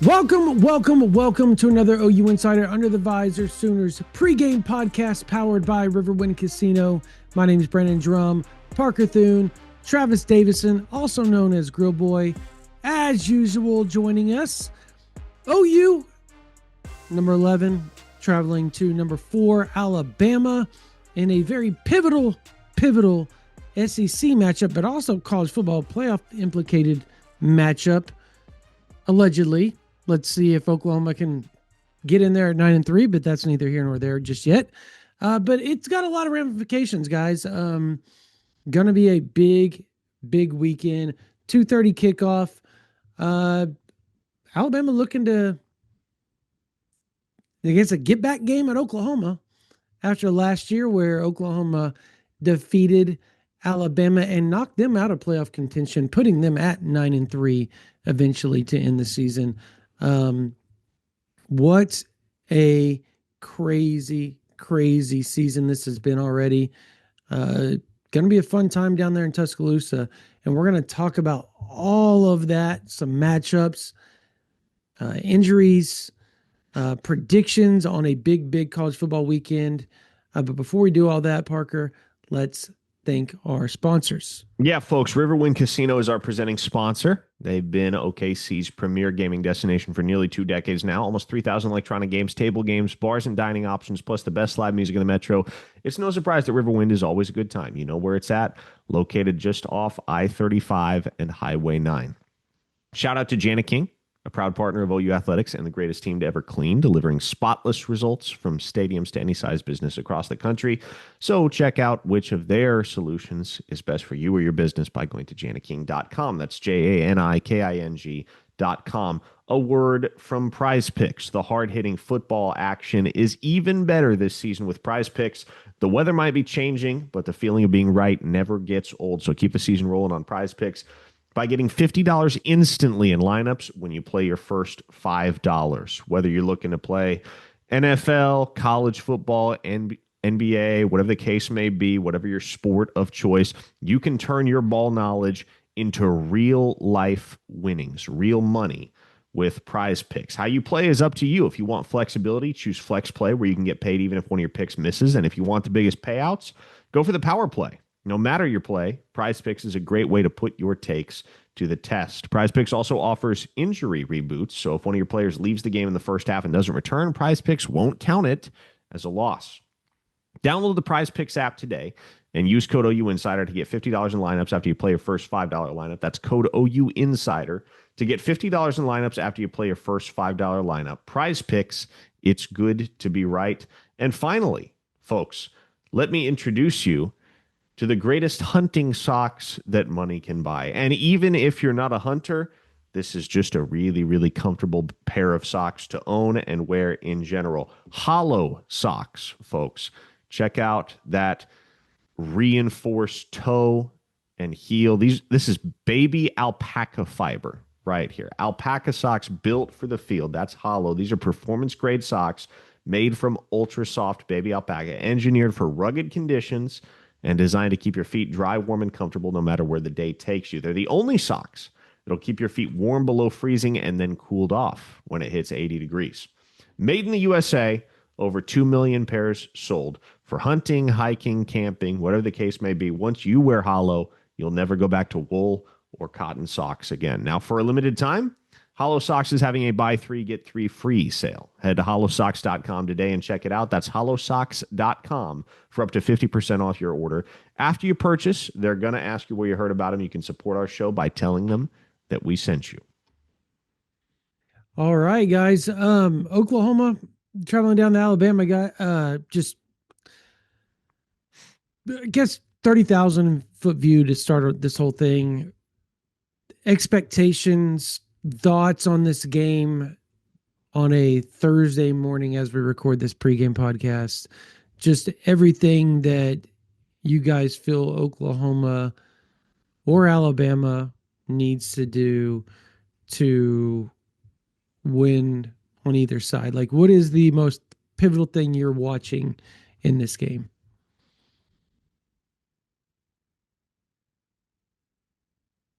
Welcome to another OU Insider Under the Visor Sooners pregame podcast powered by Riverwind Casino. My name is Brandon Drum, Parker Thune, Travis Davison, also known as Grill Boy, as usual, joining us. OU, number 11, traveling to number 4, Alabama, in a very pivotal SEC matchup, but also college football playoff implicated matchup, allegedly. Let's see if Oklahoma can get in there at 9-3, but that's neither here nor there just yet. But it's got a lot of ramifications, guys. Gonna be a big weekend. 2:30 kickoff. Alabama looking to, I guess, a get back game at Oklahoma after last year, where Oklahoma defeated Alabama and knocked them out of playoff contention, putting them at 9-3 eventually to end the season. What a crazy season this has been already. Going to be a fun time down there in Tuscaloosa, and we're going to talk about all of that, some matchups, injuries, predictions on a big college football weekend. But before we do all that, Parker, let's thank our sponsors. Yeah, folks, Riverwind Casino is our presenting sponsor. They've been OKC's premier gaming destination for nearly 2 decades now. Almost 3,000 electronic games, table games, bars and dining options, plus the best live music in the metro. It's no surprise that Riverwind is always a good time. You know where it's at, located just off I-35 and Highway 9. Shout out to Jana King, a proud partner of OU Athletics and the greatest team to ever clean, delivering spotless results from stadiums to any size business across the country. So check out which of their solutions is best for you or your business by going to janaking.com. That's JANIKING.com. A word from Prize Picks. The hard-hitting football action is even better this season with Prize Picks. The weather might be changing, but the feeling of being right never gets old. So keep the season rolling on Prize Picks by getting $50 instantly in lineups when you play your first $5. Whether you're looking to play NFL, college football, NBA, whatever the case may be, whatever your sport of choice, you can turn your ball knowledge into real life winnings, real money with Prize Picks. How you play is up to you. If you want flexibility, choose Flex Play, where you can get paid even if one of your picks misses. And if you want the biggest payouts, go for the Power Play. No matter your play, Prize Picks is a great way to put your takes to the test. Prize Picks also offers injury reboots, so if one of your players leaves the game in the first half and doesn't return, Prize Picks won't count it as a loss. Download the Prize Picks app today and use code OU Insider to get $50 in lineups after you play your first $5 lineup. That's code OU Insider to get $50 in lineups after you play your first $5 lineup. Prize Picks, it's good to be right. And finally, folks, let me introduce you to the greatest hunting socks that money can buy. And even if you're not a hunter, this is just a really comfortable pair of socks to own and wear in general. Hollow socks, folks. Check out that reinforced toe and heel. This is baby alpaca fiber right here. Alpaca socks built for the field. That's Hollow. These are performance-grade socks made from ultra-soft baby alpaca, engineered for rugged conditions and designed to keep your feet dry, warm, and comfortable no matter where the day takes you. They're the only socks that'll keep your feet warm below freezing and then cooled off when it hits 80 degrees. Made in the USA, over 2 million pairs sold for hunting, hiking, camping, whatever the case may be. Once you wear Hollow, you'll never go back to wool or cotton socks again. Now, for a limited time, Hollow Socks is having a buy 3, get 3 free sale. Head to hollowsocks.com today and check it out. That's hollowsocks.com for up to 50% off your order. After you purchase, they're going to ask you where you heard about them. You can support our show by telling them that we sent you. All right, guys. Oklahoma traveling down to Alabama, just, I guess, 30,000 foot view to start this whole thing. Expectations, thoughts on this game on a Thursday morning as we record this pregame podcast. Just everything that you guys feel Oklahoma or Alabama needs to do to win on either side. Like, what is the most pivotal thing you're watching in this game?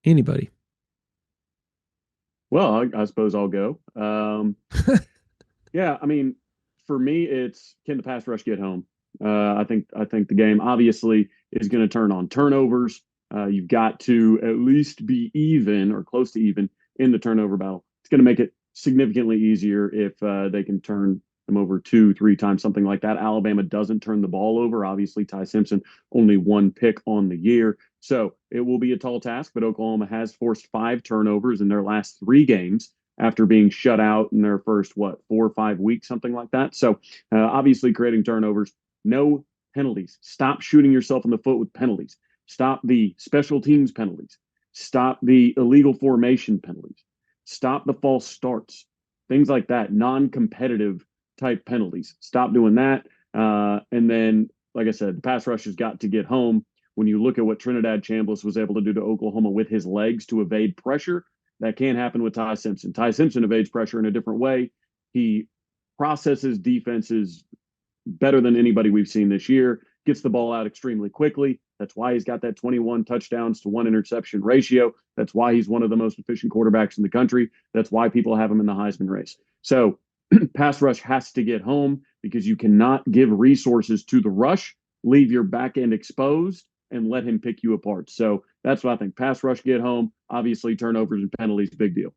Anybody? Well, I suppose I'll go. Yeah, I mean, for me, it's can the pass rush get home? I think the game obviously is going to turn on turnovers. You've got to at least be even or close to even in the turnover battle. It's going to make it significantly easier if they can turn them over two, three times, something like that. Alabama doesn't turn the ball over. Obviously, Ty Simpson only one pick on the year, so it will be a tall task. But Oklahoma has forced five turnovers in their last three games after being shut out in their first, what, 4 or 5 weeks, something like that. So obviously creating turnovers, no penalties. Stop shooting yourself in the foot with penalties. Stop the special teams penalties. Stop the illegal formation penalties. Stop the false starts. Things like that, non competitive type penalties. Stop doing that. And then, like I said, the pass rush has got to get home. When you look at what Trinidad Chambliss was able to do to Oklahoma with his legs to evade pressure, that can't happen with Ty Simpson. Ty Simpson evades pressure in a different way. He processes defenses better than anybody we've seen this year, gets the ball out extremely quickly. That's why he's got that 21 touchdowns to one interception ratio. That's why he's one of the most efficient quarterbacks in the country. That's why people have him in the Heisman race. So pass rush has to get home because you cannot give resources to the rush, leave your back end exposed, and let him pick you apart. So that's what I think. Pass rush get home. Obviously, turnovers and penalties, big deal.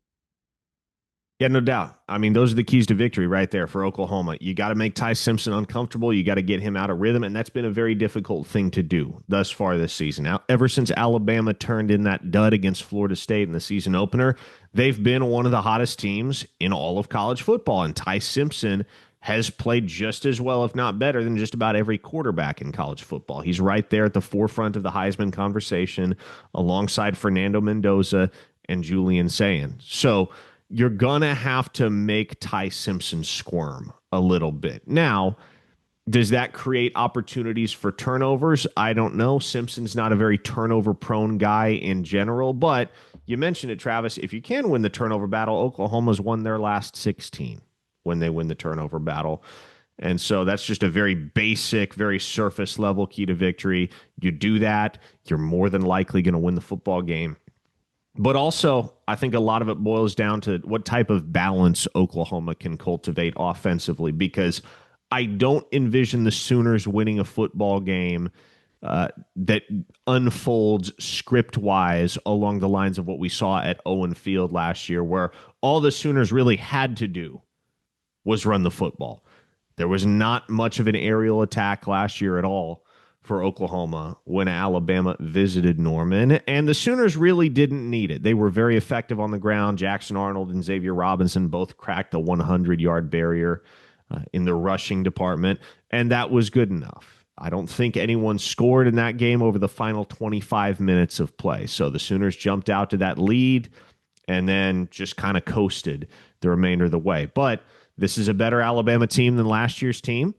Yeah, no doubt. I mean, those are the keys to victory right there for Oklahoma. You got to make Ty Simpson uncomfortable. You got to get him out of rhythm, and that's been a very difficult thing to do thus far this season. Now, ever since Alabama turned in that dud against Florida State in the season opener, they've been one of the hottest teams in all of college football, and Ty Simpson has played just as well, if not better, than just about every quarterback in college football. He's right there at the forefront of the Heisman conversation alongside Fernando Mendoza and Julian Sayin. So, you're going to have to make Ty Simpson squirm a little bit. Now, does that create opportunities for turnovers? I don't know. Simpson's not a very turnover prone guy in general, but you mentioned it, Travis. If you can win the turnover battle, Oklahoma's won their last 16 when they win the turnover battle. And so that's just a very basic, very surface level key to victory. You do that, you're more than likely going to win the football game. But also, I think a lot of it boils down to what type of balance Oklahoma can cultivate offensively, because I don't envision the Sooners winning a football game that unfolds script wise along the lines of what we saw at Owen Field last year, where all the Sooners really had to do was run the football. There was not much of an aerial attack last year at all for Oklahoma when Alabama visited Norman, and the Sooners really didn't need it. They were very effective on the ground. Jackson Arnold and Xavier Robinson both cracked the 100-yard barrier in the rushing department, and that was good enough. I don't think anyone scored in that game over the final 25 minutes of play. So the Sooners jumped out to that lead and then just kind of coasted the remainder of the way. But this is a better Alabama team than last year's team.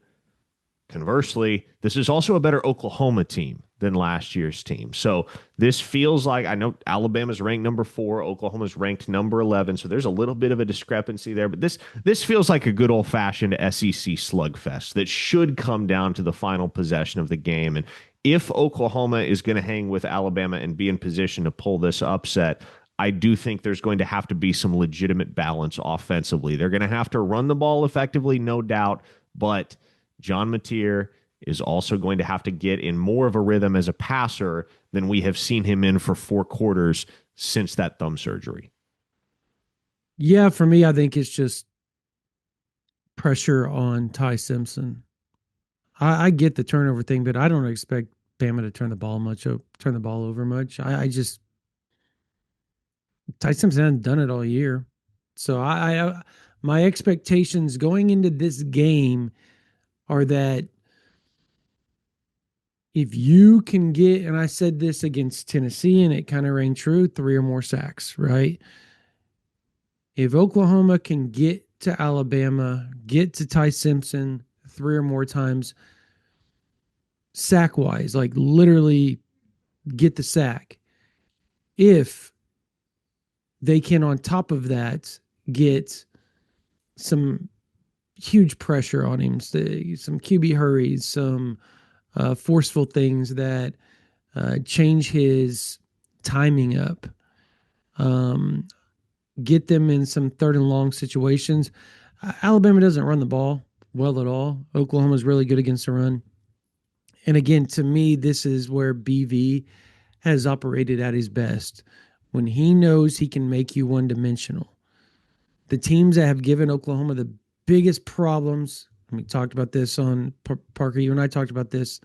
Conversely, this is also a better Oklahoma team than last year's team. So this feels like, I know Alabama's ranked number 4, Oklahoma's ranked number 11. So there's a little bit of a discrepancy there, but this feels like a good old fashioned SEC slugfest that should come down to the final possession of the game. And if Oklahoma is going to hang with Alabama and be in position to pull this upset, I do think there's going to have to be some legitimate balance offensively. They're going to have to run the ball effectively, no doubt, but John Mateer is also going to have to get in more of a rhythm as a passer than we have seen him in for 4 quarters since that thumb surgery. Yeah, for me, I think it's just pressure on Ty Simpson. I get the turnover thing, but I don't expect Bama to turn the ball over much. I just Ty Simpson hasn't done it all year, so my expectations going into this game are that if you can get, and I said this against Tennessee, and it kind of rang true, 3 or more sacks, right? If Oklahoma can get to Alabama, get to Ty Simpson 3 or more times, sack wise, like literally get the sack. If they can, on top of that, get some huge pressure on him, some QB hurries, some forceful things that change his timing up. Um, get them in some third and long situations. Alabama doesn't run the ball well at all. Oklahoma's really good against the run. And again, to me, this is where BV has operated at his best when he knows he can make you one dimensional. The teams that have given Oklahoma the biggest problems, and we talked about this on Parker, you and I talked about this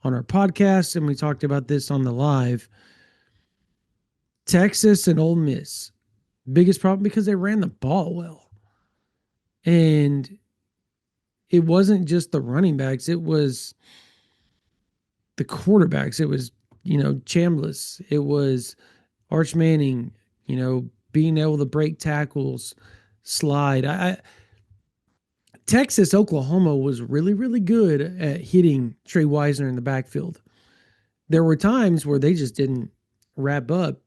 on our podcast, and we talked about this on the live. Texas and Ole Miss, biggest problem because they ran the ball well. And it wasn't just the running backs, it was the quarterbacks. It was, Chambliss. It was Arch Manning, being able to break tackles, slide. Texas, Oklahoma was really, really good at hitting Trey Wisner in the backfield. There were times where they just didn't wrap up,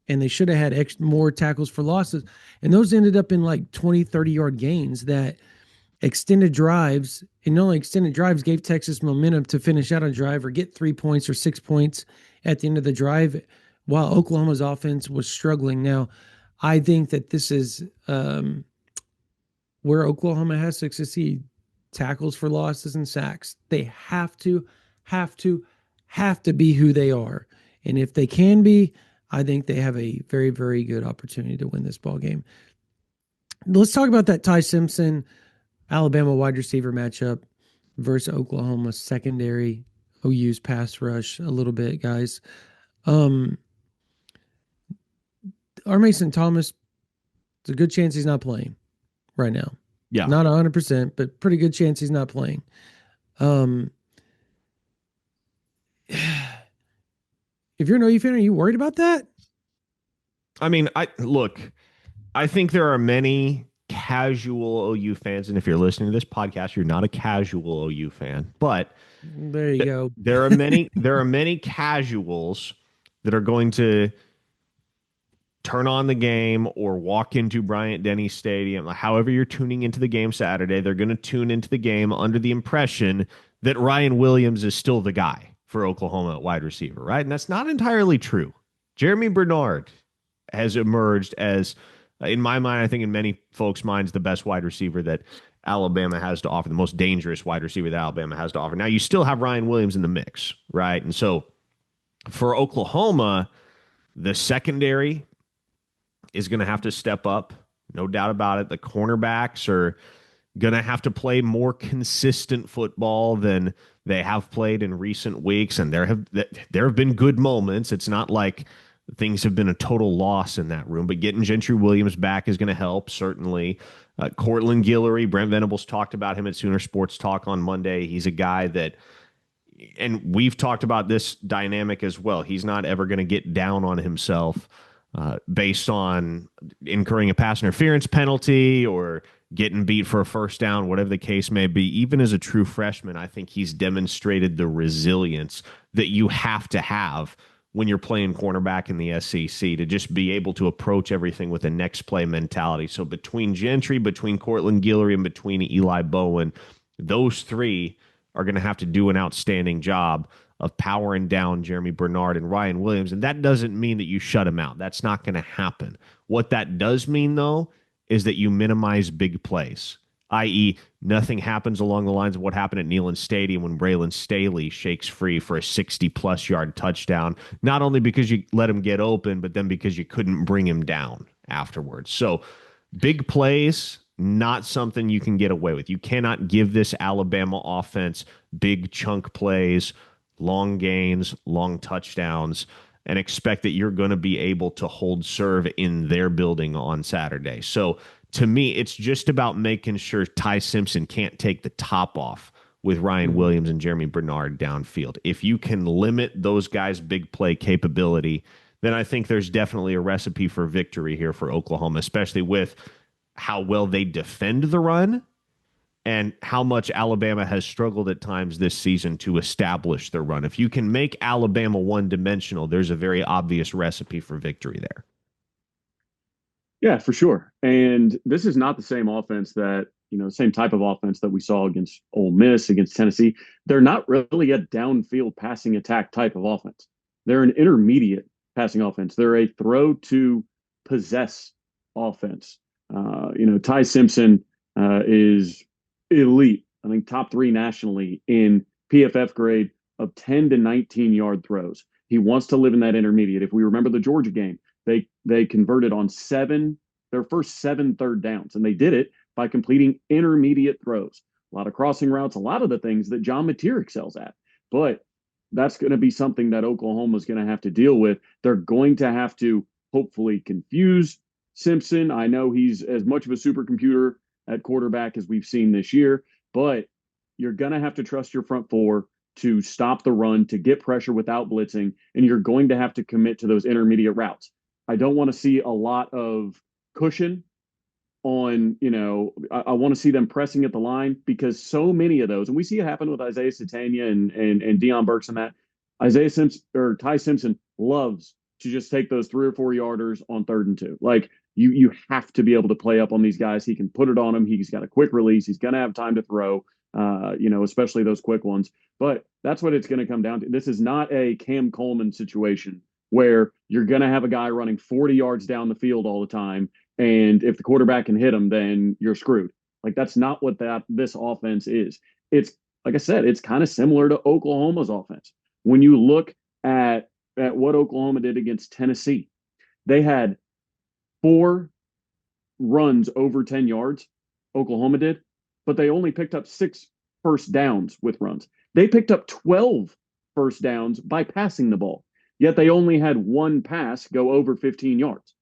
and they should have had more tackles for losses. And those ended up in like 20, 30-yard gains that extended drives, and not only extended drives, gave Texas momentum to finish out a drive or get 3 points or 6 points at the end of the drive, while Oklahoma's offense was struggling. Now, I think that this is where Oklahoma has to succeed. Tackles for losses and sacks. They have to be who they are. And if they can be, I think they have a very, very good opportunity to win this ball game. Let's talk about that Ty Simpson Alabama wide receiver matchup versus Oklahoma secondary, OU's pass rush a little bit, guys. Our Mason Thomas, it's a good chance he's not playing right now. Yeah. Not 100%, but pretty good chance he's not playing. If you're an OU fan, are you worried about that? I mean, I think there are many casual OU fans, and if you're listening to this podcast, you're not a casual OU fan, but there you go. There are many casuals that are going to turn on the game or walk into Bryant-Denny Stadium, however you're tuning into the game Saturday. They're going to tune into the game under the impression that Ryan Williams is still the guy for Oklahoma at wide receiver, right? And that's not entirely true. Jeremy Bernard has emerged as, in my mind, I think in many folks' minds, the best wide receiver that Alabama has to offer, the most dangerous wide receiver that Alabama has to offer. Now, you still have Ryan Williams in the mix, right? And so for Oklahoma, the secondary is going to have to step up, no doubt about it. The cornerbacks are going to have to play more consistent football than they have played in recent weeks, and there have been good moments. It's not like things have been a total loss in that room, but getting Gentry Williams back is going to help, certainly. Cortland Guillory, Brent Venables talked about him at Sooner Sports Talk on Monday. He's a guy that, and we've talked about this dynamic as well, he's not ever going to get down on himself based on incurring a pass interference penalty or getting beat for a first down, whatever the case may be. Even as a true freshman, I think he's demonstrated the resilience that you have to have when you're playing cornerback in the SEC to just be able to approach everything with a next play mentality. So between Gentry, between Cortland Guillory, and between Eli Bowen, those three are going to have to do an outstanding job of powering down Jeremy Bernard and Ryan Williams. And that doesn't mean that you shut him out. That's not going to happen. What that does mean, though, is that you minimize big plays, i.e., nothing happens along the lines of what happened at Neyland Stadium when Braylon Staley shakes free for a 60-plus yard touchdown, not only because you let him get open, but then because you couldn't bring him down afterwards. So big plays, not something you can get away with. You cannot give this Alabama offense big chunk plays, long gains, long touchdowns, and expect that you're going to be able to hold serve in their building on Saturday. So to me, it's just about making sure Ty Simpson can't take the top off with Ryan Williams and Jeremy Bernard downfield. If you can limit those guys' big play capability, then I think there's definitely a recipe for victory here for Oklahoma, especially with how well they defend the run and how much Alabama has struggled at times this season to establish their run. If you can make Alabama one-dimensional, there's a very obvious recipe for victory there. Yeah, for sure. And this is not the same offense that, same type of offense that we saw against Ole Miss, against Tennessee. They're not really a downfield passing attack type of offense. They're an intermediate passing offense. They're a throw to possess offense. Ty Simpson is elite. I think top 3 nationally in PFF grade of 10 to 19 yard throws. He wants to live in that intermediate. If we remember the Georgia game, they converted on their first 7 third downs, and they did it by completing intermediate throws. A lot of crossing routes, a lot of the things that John Mateer excels at. But that's going to be something that Oklahoma is going to have to deal with. They're going to have to hopefully confuse Simpson. I know he's as much of a supercomputer at quarterback as we've seen this year, but you're going to have to trust your front four to stop the run, to get pressure without blitzing, and you're going to have to commit to those intermediate routes. I don't want to see a lot of cushion on, I want to see them pressing at the line, because so many of those, and we see it happen with Isaiah Satania and Deion Burks and that. Isaiah Simpson or Ty Simpson loves to just take those 3 or 4 yarders on 3rd and 2. Like you have to be able to play up on these guys. He can put it on them. He's got a quick release. He's going to have time to throw, especially those quick ones. But that's what it's going to come down to. This is not a Cam Coleman situation where you're going to have a guy running 40 yards down the field all the time, and if the quarterback can hit him, then you're screwed. Like that's not what this offense is. It's like I said, it's kind of similar to Oklahoma's offense. When you look at what Oklahoma did against Tennessee, they had 4 runs over 10 yards, Oklahoma did, but they only picked up 6 first downs with runs. They picked up 12 first downs by passing the ball, yet they only had 1 pass go over 15 yards.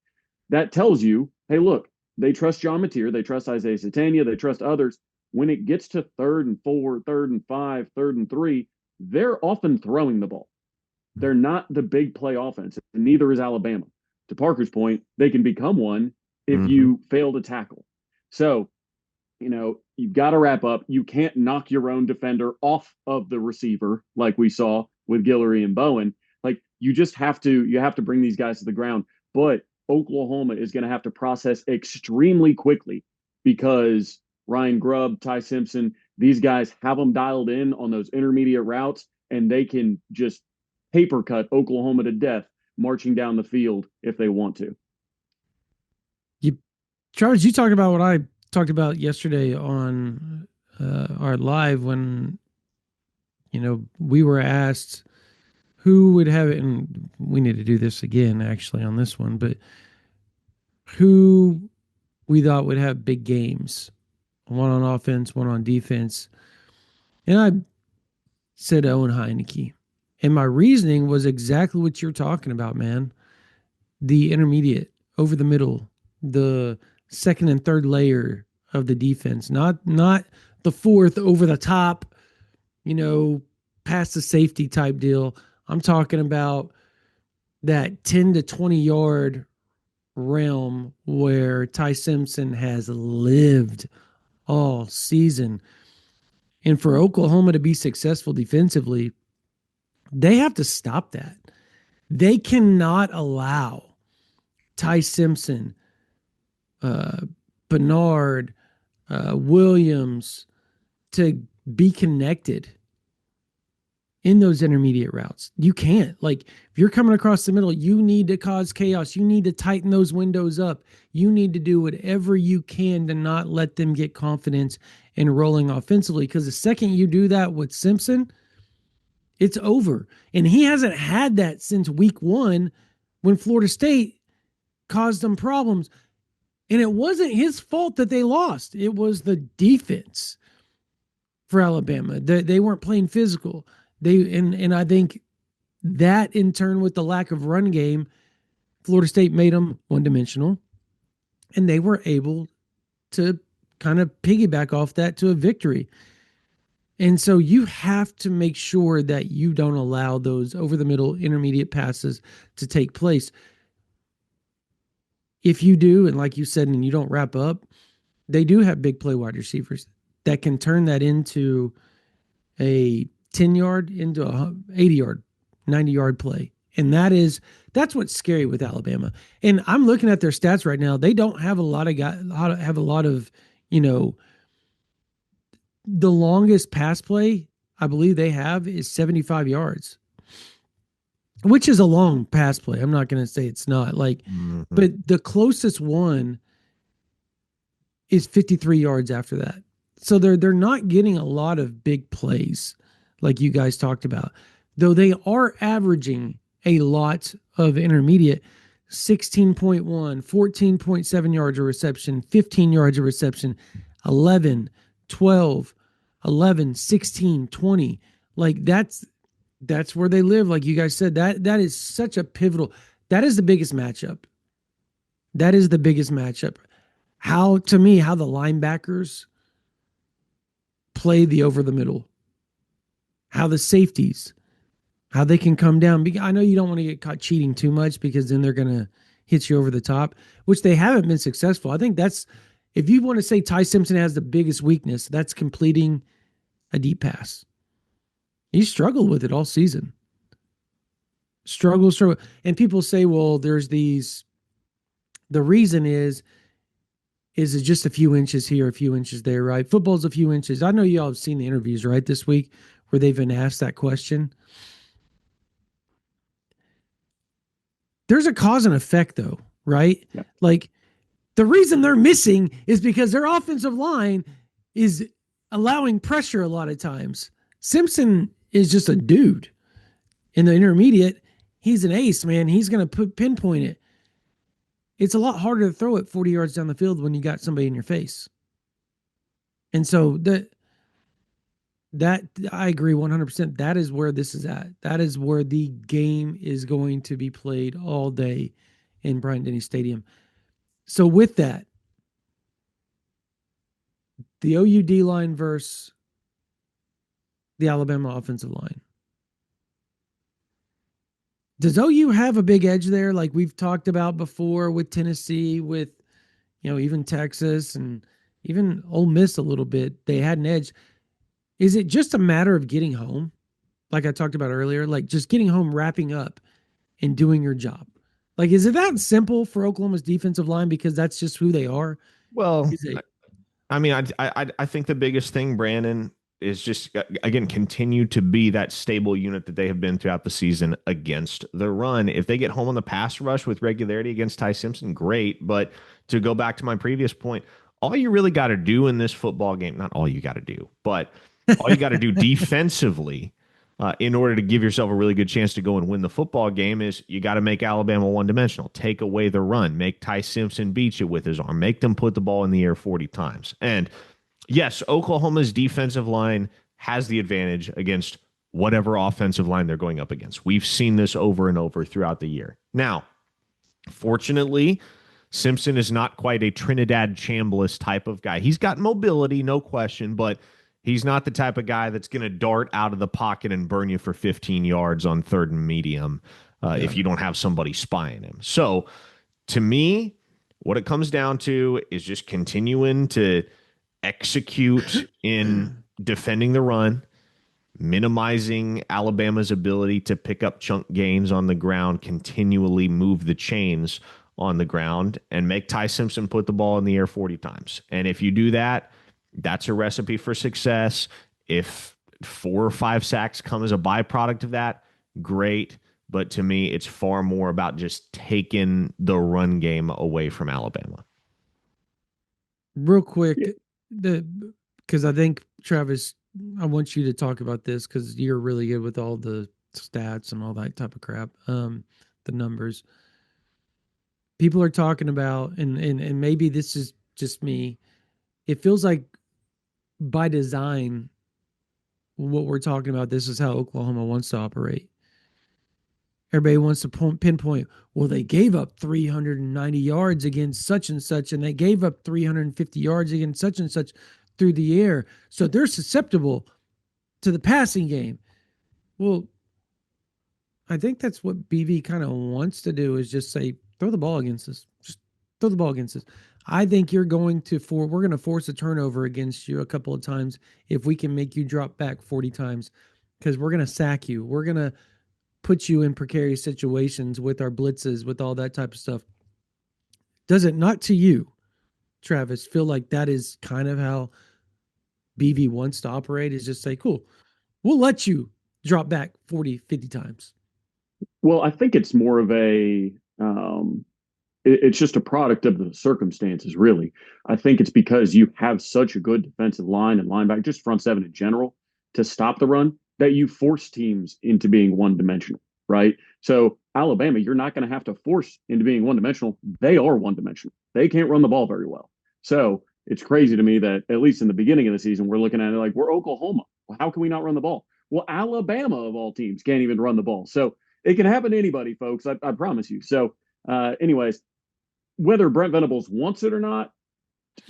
That tells you, hey, look, they trust John Mateer, they trust Isaiah Satania, they trust others. When it gets to 3rd and 4, 3rd and 5, 3rd and 3, they're often throwing the ball. They're not the big play offense, and neither is Alabama. To Parker's point, they can become one if you fail to tackle. So, you've got to wrap up. You can't knock your own defender off of the receiver like we saw with Guillory and Bowen. Like you have to bring these guys to the ground. But Oklahoma is going to have to process extremely quickly, because Ryan Grubb, Ty Simpson, these guys have them dialed in on those intermediate routes, and they can just paper cut Oklahoma to death marching down the field if they want to. Charles, you talked about what I talked about yesterday on our live when, we were asked who would have it, and we need to do this again actually on this one, but who we thought would have big games, one on offense, one on defense. And I said Owen Heineke. And my reasoning was exactly what you're talking about, man. The intermediate, over the middle, the 2nd and 3rd layer of the defense, not the 4th over the top, past the safety type deal. I'm talking about that 10 to 20 yard realm where Ty Simpson has lived all season. And for Oklahoma to be successful defensively, they have to stop that. They cannot allow Ty Simpson, Bernard, Williams to be connected in those intermediate routes. You can't. Like, if you're coming across the middle, you need to cause chaos. You need to tighten those windows up. You need to do whatever you can to not let them get confidence in rolling offensively, because the second you do that with Simpson, it's over. And he hasn't had that since week 1 when Florida State caused them problems. And it wasn't his fault that they lost. It was the defense for Alabama. They weren't playing physical. And I think that in turn, with the lack of run game, Florida State made them one-dimensional, and they were able to kind of piggyback off that to a victory. And so you have to make sure that you don't allow those over-the-middle intermediate passes to take place. If you do, and like you said, and you don't wrap up, they do have big play wide receivers that can turn that into a 10-yard, into a 80-yard, 90-yard play. And that's what's scary with Alabama. And I'm looking at their stats right now. They don't have a lot of the longest pass play I believe they have is 75 yards. which is a long pass play. I'm not going to say it's not like, Mhm. but the closest one is 53 yards after that. So they're not getting a lot of big plays like you guys talked about. Though they are averaging a lot of intermediate 16.1, 14.7 yards a reception, 15 yards a reception, 11, 12, 11, 16, 20. Like that's where they live like you guys said. That is such a pivotal. That is the biggest matchup. That is the biggest matchup. How to me how the linebackers play the over the middle, how the safeties, how they can come down. I know you don't want to get caught cheating too much because then they're going to hit you over the top, which they haven't been successful. I think that's, if you want to say Ty Simpson has the biggest weakness, that's completing a deep pass. He struggled with it all season. Struggle. And people say, well, there's these, the reason is it just a few inches here, a few inches there, right? Football's a few inches. I know y'all have seen the interviews, right, this week where they've been asked that question. There's a cause and effect, though, right? Yeah. Like the reason they're missing is because their offensive line is allowing pressure a lot of times. Simpson is just a dude in the intermediate. He's an ace, man. He's going to pinpoint it. It's a lot harder to throw it 40 yards down the field when you got somebody in your face. And so that I agree 100%. That is where this is at. That is where the game is going to be played all day in Bryant-Denny Stadium. So with that, the OUD line versus the Alabama offensive line. Does OU have a big edge there like we've talked about before with Tennessee, with even Texas and even Ole Miss a little bit? They had an edge. Is it just a matter of getting home? Like I talked about earlier, like just getting home, wrapping up and doing your job. Like, is it that simple for Oklahoma's defensive line because that's just who they are? Well, Is it? I mean, I think the biggest thing, Brandon, is just again continue to be that stable unit that they have been throughout the season against the run. If they get home on the pass rush with regularity against Ty Simpson, great. But to go back to my previous point, all you really got to do in this football game, not all you got to do, but all you got to do defensively in order to give yourself a really good chance to go and win the football game is you got to make Alabama one-dimensional. Take away the run. Make Ty Simpson beat you with his arm. Make them put the ball in the air 40 times. And yes, Oklahoma's defensive line has the advantage against whatever offensive line they're going up against. We've seen this over and over throughout the year. Now, fortunately, Simpson is not quite a Trinidad Chambliss type of guy. He's got mobility, no question, but he's not the type of guy that's going to dart out of the pocket and burn you for 15 yards on third and medium if you don't have somebody spying him. So, to me, what it comes down to is just continuing to execute in defending the run, minimizing Alabama's ability to pick up chunk gains on the ground, continually move the chains on the ground, and make Ty Simpson put the ball in the air 40 times. And if you do that, that's a recipe for success. If 4 or 5 sacks come as a byproduct of that, great. But to me, it's far more about just taking the run game away from Alabama. Real quick, because I think Travis, I want you to talk about this because you're really good with all the stats and all that type of crap. The numbers. People are talking about, and maybe this is just me. It feels like by design, what we're talking about, this is how Oklahoma wants to operate. Everybody wants to pinpoint, well, they gave up 390 yards against such and such, and they gave up 350 yards against such and such through the air. So they're susceptible to the passing game. Well, I think that's what BV kind of wants to do is just say, throw the ball against us. Just throw the ball against us. I think we're going to force a turnover against you a couple of times if we can make you drop back 40 times because we're going to sack you. We're going to put you in precarious situations with our blitzes, with all that type of stuff. Does it not to you, Travis, feel like that is kind of how BV wants to operate is just say, cool, we'll let you drop back 40, 50 times. Well, I think it's more of a it's just a product of the circumstances, really. I think it's because you have such a good defensive line and linebacker, just front seven in general, to stop the run that you force teams into being one dimensional, right? So Alabama, you're not going to have to force into being one dimensional. They are one dimensional. They can't run the ball very well. So it's crazy to me that at least in the beginning of the season, we're looking at it like we're Oklahoma. Well, how can we not run the ball? Well, Alabama of all teams can't even run the ball. So it can happen to anybody, folks. I promise you. So, anyways, whether Brent Venables wants it or not,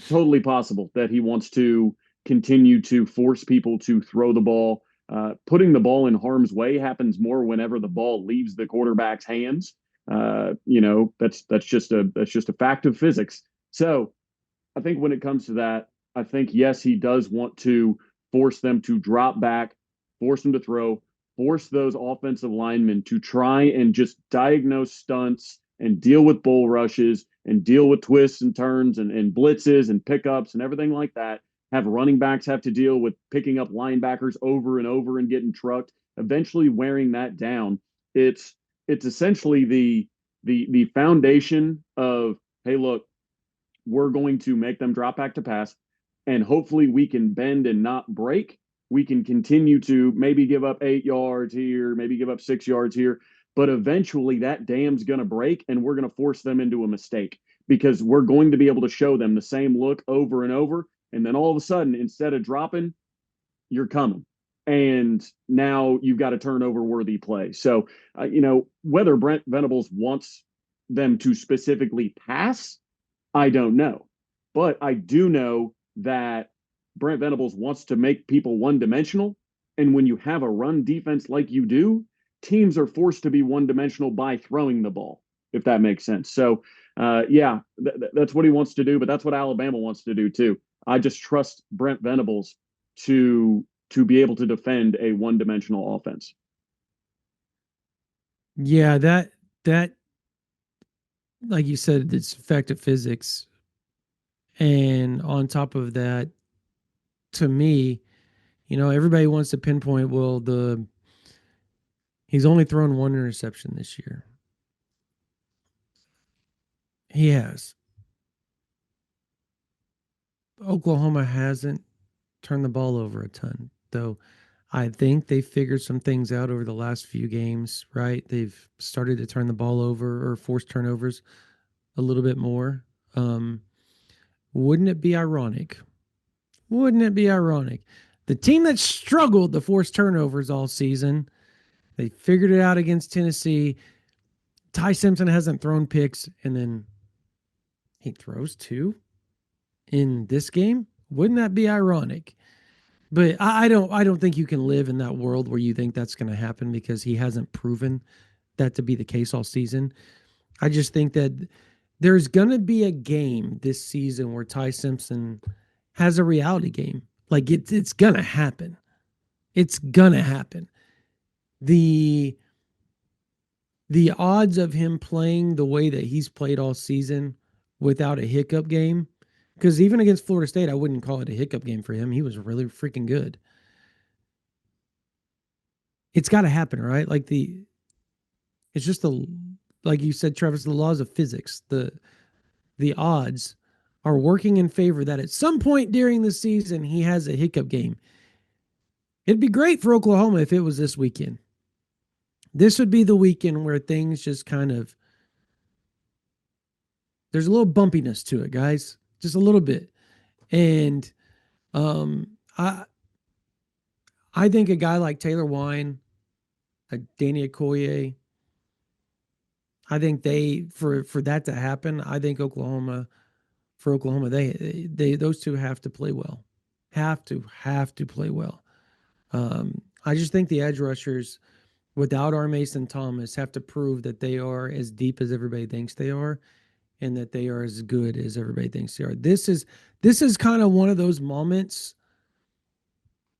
totally possible that he wants to continue to force people to throw the ball. Putting the ball in harm's way happens more whenever the ball leaves the quarterback's hands. That's just a fact of physics. So I think when it comes to that, I think yes, he does want to force them to drop back, force them to throw, force those offensive linemen to try and just diagnose stunts and deal with bull rushes and deal with twists and turns and blitzes and pickups and everything like that. Have running backs have to deal with picking up linebackers over and over and getting trucked, eventually wearing that down. It's essentially the foundation of, hey, look, we're going to make them drop back to pass, and hopefully we can bend and not break. We can continue to maybe give up 8 yards here, maybe give up 6 yards here, but eventually that dam's going to break and we're going to force them into a mistake because we're going to be able to show them the same look over and over. And then all of a sudden, instead of dropping, you're coming. And now you've got a turnover worthy play. So, whether Brent Venables wants them to specifically pass, I don't know. But I do know that Brent Venables wants to make people one dimensional. And when you have a run defense like you do, teams are forced to be one dimensional by throwing the ball, if that makes sense. So, that's what he wants to do, but that's what Alabama wants to do too. I just trust Brent Venables to be able to defend a one dimensional offense. Yeah, that like you said, it's effective physics. And on top of that, to me, everybody wants to pinpoint, well, he's only thrown one interception this year. He has. Oklahoma hasn't turned the ball over a ton, though. I think they figured some things out over the last few games, right? They've started to turn the ball over or force turnovers a little bit more. Um, wouldn't it be ironic? Wouldn't it be ironic? The team that struggled to force turnovers all season, they figured it out against Tennessee. Ty Simpson hasn't thrown picks, and then he throws two in this game. Wouldn't that be ironic? But I don't think you can live in that world where you think that's going to happen because he hasn't proven that to be the case all season. I just think that there's going to be a game this season where Ty Simpson has a reality game. Like it's going to happen. It's going to happen. The odds of him playing the way that he's played all season without a hiccup game, because even against Florida State, I wouldn't call it a hiccup game for him. He was really freaking good. It's got to happen, right? It's just like you said, Travis, the laws of physics. The odds are working in favor that at some point during the season he has a hiccup game. It'd be great for Oklahoma if it was this weekend. This would be the weekend where things just kind of, there's a little bumpiness to it, guys, just a little bit. And I think a guy like Taylor Wine, a Danny Okoye, I think for that to happen, I think Oklahoma, they those two have to play well, have to play well. I just think the edge rushers, without our Mason Thomas, have to prove that they are as deep as everybody thinks they are, and that they are as good as everybody thinks they are. This is kind of one of those moments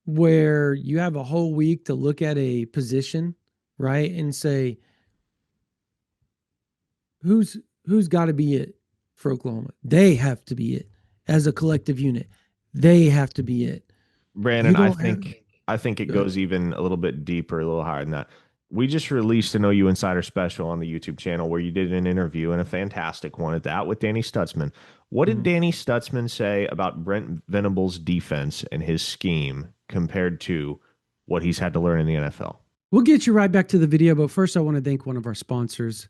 where you have a whole week to look at a position, right, and say, who's got to be it for Oklahoma? They have to be it as a collective unit. They have to be it. Brandon, You don't I think it goes even a little bit deeper, a little higher than that. we just released an OU Insider special on the YouTube channel where you did an interview, and a fantastic one at that, with Danny Stutzman. What did Danny Stutzman say about Brent Venables' defense and his scheme compared to what he's had to learn in the NFL? We'll get you right back to the video, but first I want to thank one of our sponsors,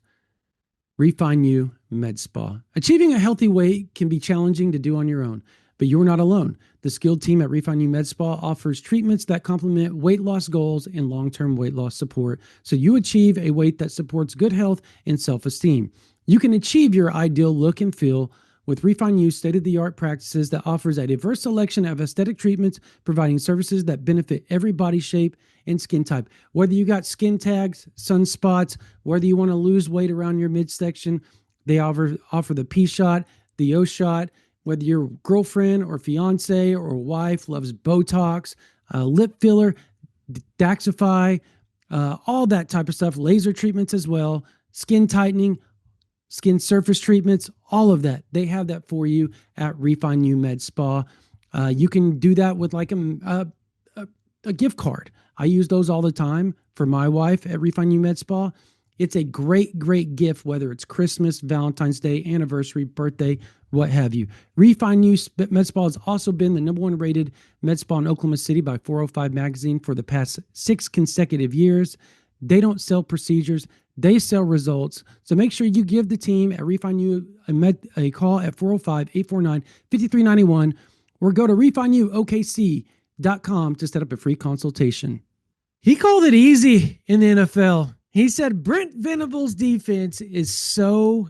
Refine You Med Spa. Achieving a healthy weight can be challenging to do on your own, but you're not alone. The skilled team at Refine You Med Spa offers treatments that complement weight loss goals and long-term weight loss support, so you achieve a weight that supports good health and self-esteem. You can achieve your ideal look and feel with Refine You state-of-the-art practices that offers a diverse selection of aesthetic treatments, providing services that benefit every body shape and skin type. Whether you got skin tags, sunspots, whether you want to lose weight around your midsection, they offer the P shot, the O shot. Whether your girlfriend or fiance or wife loves Botox, lip filler, Daxify, all that type of stuff, laser treatments as well, skin tightening, skin surface treatments, all of that. They have that for you at Refine You Med Spa. You can do that with like a gift card. I use those all the time for my wife at Refine You Med Spa. It's a great, great gift, whether it's Christmas, Valentine's Day, anniversary, birthday, what have you. Refine You Med Spa has also been the #1 rated med spa in Oklahoma City by 405 magazine for the past 6 consecutive years. They don't sell procedures. They sell results. So make sure you give the team at Refine You a call at 405-849-5391 or go to refineyouokc.com to set up a free consultation. He called it easy in the NFL. He said Brent Venables' defense is so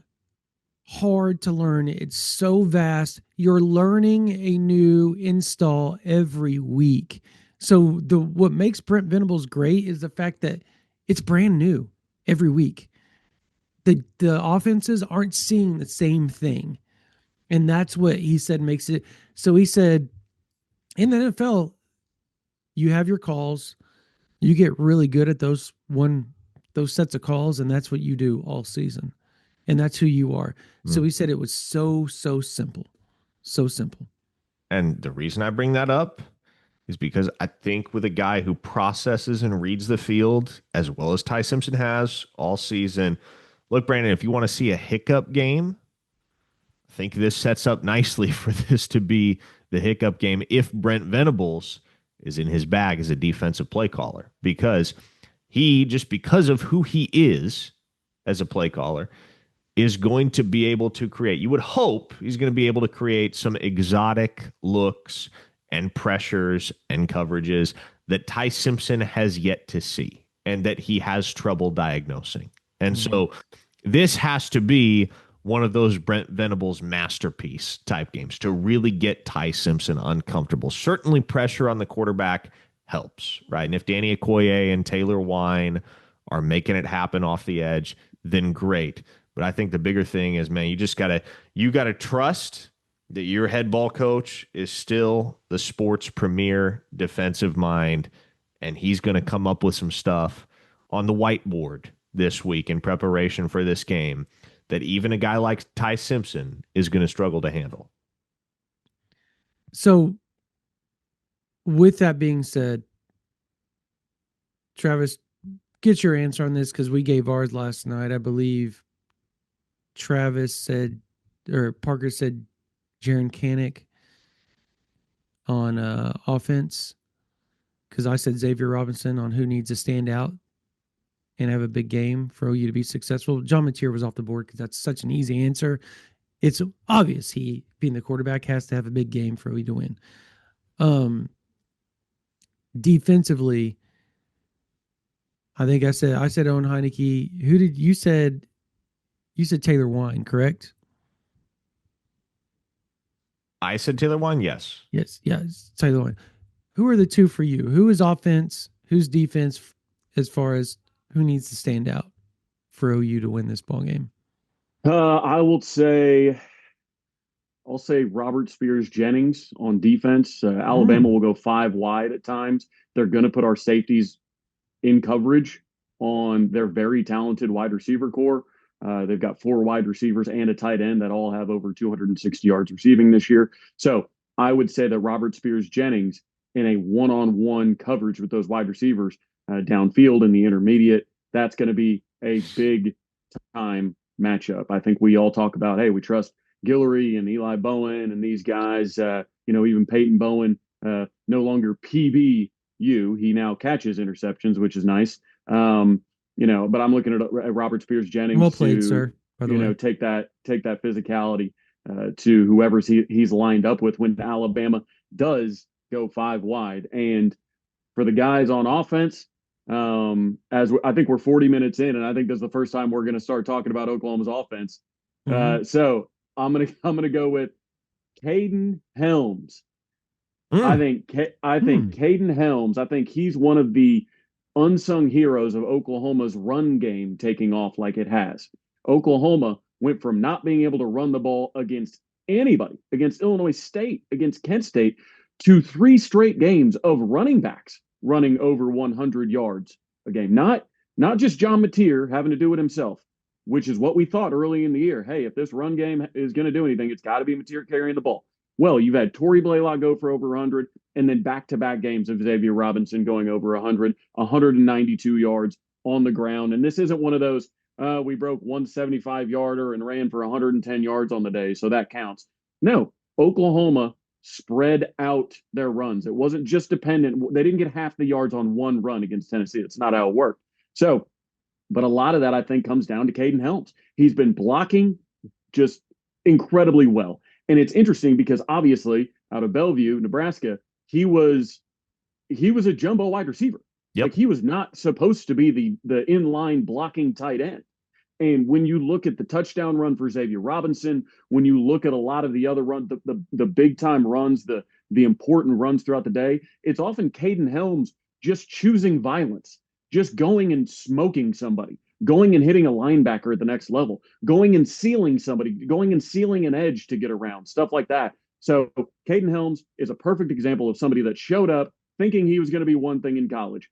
hard to learn. It's so vast. You're learning a new install every week. So what makes Brent Venables great is the fact that it's brand new every week. The offenses aren't seeing the same thing. And that's what he said makes it. So he said, in the NFL, you have your calls. You get really good at those sets of calls, and that's what you do all season. And that's who you are. So he said it was so simple. So simple. And the reason I bring that up is because I think with a guy who processes and reads the field as well as Ty Simpson has all season, look, Brandon, if you want to see a hiccup game, I think this sets up nicely for this to be the hiccup game if Brent Venables is in his bag as a defensive play caller, because because of who he is as a play caller, is going to be able to create, you would hope he's going to be able to create some exotic looks and pressures and coverages that Ty Simpson has yet to see and that he has trouble diagnosing. And so this has to be one of those Brent Venables masterpiece type games to really get Ty Simpson uncomfortable. Certainly pressure on the quarterback helps, right? And if Danny Okoye and Taylor Wine are making it happen off the edge, then great. But I think the bigger thing is, man, you gotta trust that your head ball coach is still the sport's premier defensive mind, and he's going to come up with some stuff on the whiteboard this week in preparation for this game that even a guy like Ty Simpson is going to struggle to handle. So with that being said, Travis, get your answer on this because we gave ours last night. I believe Travis said, or Parker said, Jaron Kanik on offense, because I said Xavier Robinson on who needs to stand out and have a big game for OU to be successful. John Mateer was off the board because that's such an easy answer. It's obvious he, being the quarterback, has to have a big game for OU to win. Defensively, I think I said Owen Heineke. Who did you said? You said Taylor Wine, correct? I said Taylor Wine, yes. Yes, Taylor Wine. Who are the two for you? Who is offense? Who's defense? As far as who needs to stand out for OU to win this ball game? I'll say Robert Spears Jennings on defense. Alabama will go 5 wide at times. They're going to put our safeties in coverage on their very talented wide receiver core. They've got 4 wide receivers and a tight end that all have over 260 yards receiving this year. So I would say that Robert Spears Jennings in a one-on-one coverage with those wide receivers downfield in the intermediate that's going to be a big time matchup. I think we all talk about, hey, we trust Guillory and Eli Bowen and these guys. Even Peyton Bowen, no longer PBU. He now catches interceptions, which is nice. But I'm looking at Robert Spears Jennings Well played, to, sir, by the way. take that physicality to whoever's he's lined up with when Alabama does go five wide. And for the guys on offense, I think we're 40 minutes in, and I think this is the first time we're going to start talking about Oklahoma's offense. So I'm gonna go with Caden Helms. I think Caden Helms. I think he's one of the unsung heroes of Oklahoma's run game taking off like it has. Oklahoma went from not being able to run the ball against anybody, against Illinois State, against Kent State, to 3 straight games of running backs running over 100 yards a game. Not just John Mateer having to do it himself, which is what we thought early in the year. Hey, if this run game is going to do anything, it's got to be Mateer carrying the ball. Well, you've had Torrey Blaylock go for over 100, and then back-to-back games of Xavier Robinson going over 100, 192 yards on the ground. And this isn't one of those, we broke 175-yarder and ran for 110 yards on the day, so that counts. No, Oklahoma spread out their runs. It wasn't just dependent. They didn't get half the yards on one run against Tennessee. That's not how it worked. So, but a lot of that, I think, comes down to Caden Helms. He's been blocking just incredibly well. And it's interesting because obviously out of Bellevue, Nebraska, he was a jumbo wide receiver. Yep. Like he was not supposed to be the inline blocking tight end. And when you look at the touchdown run for Xavier Robinson, when you look at a lot of the other runs, the big time runs, the important runs throughout the day, it's often Caden Helms just choosing violence, just going and smoking somebody, going and hitting a linebacker at the next level, going and sealing somebody, going and sealing an edge to get around, stuff like that. So Caden Helms is a perfect example of somebody that showed up thinking he was going to be one thing in college,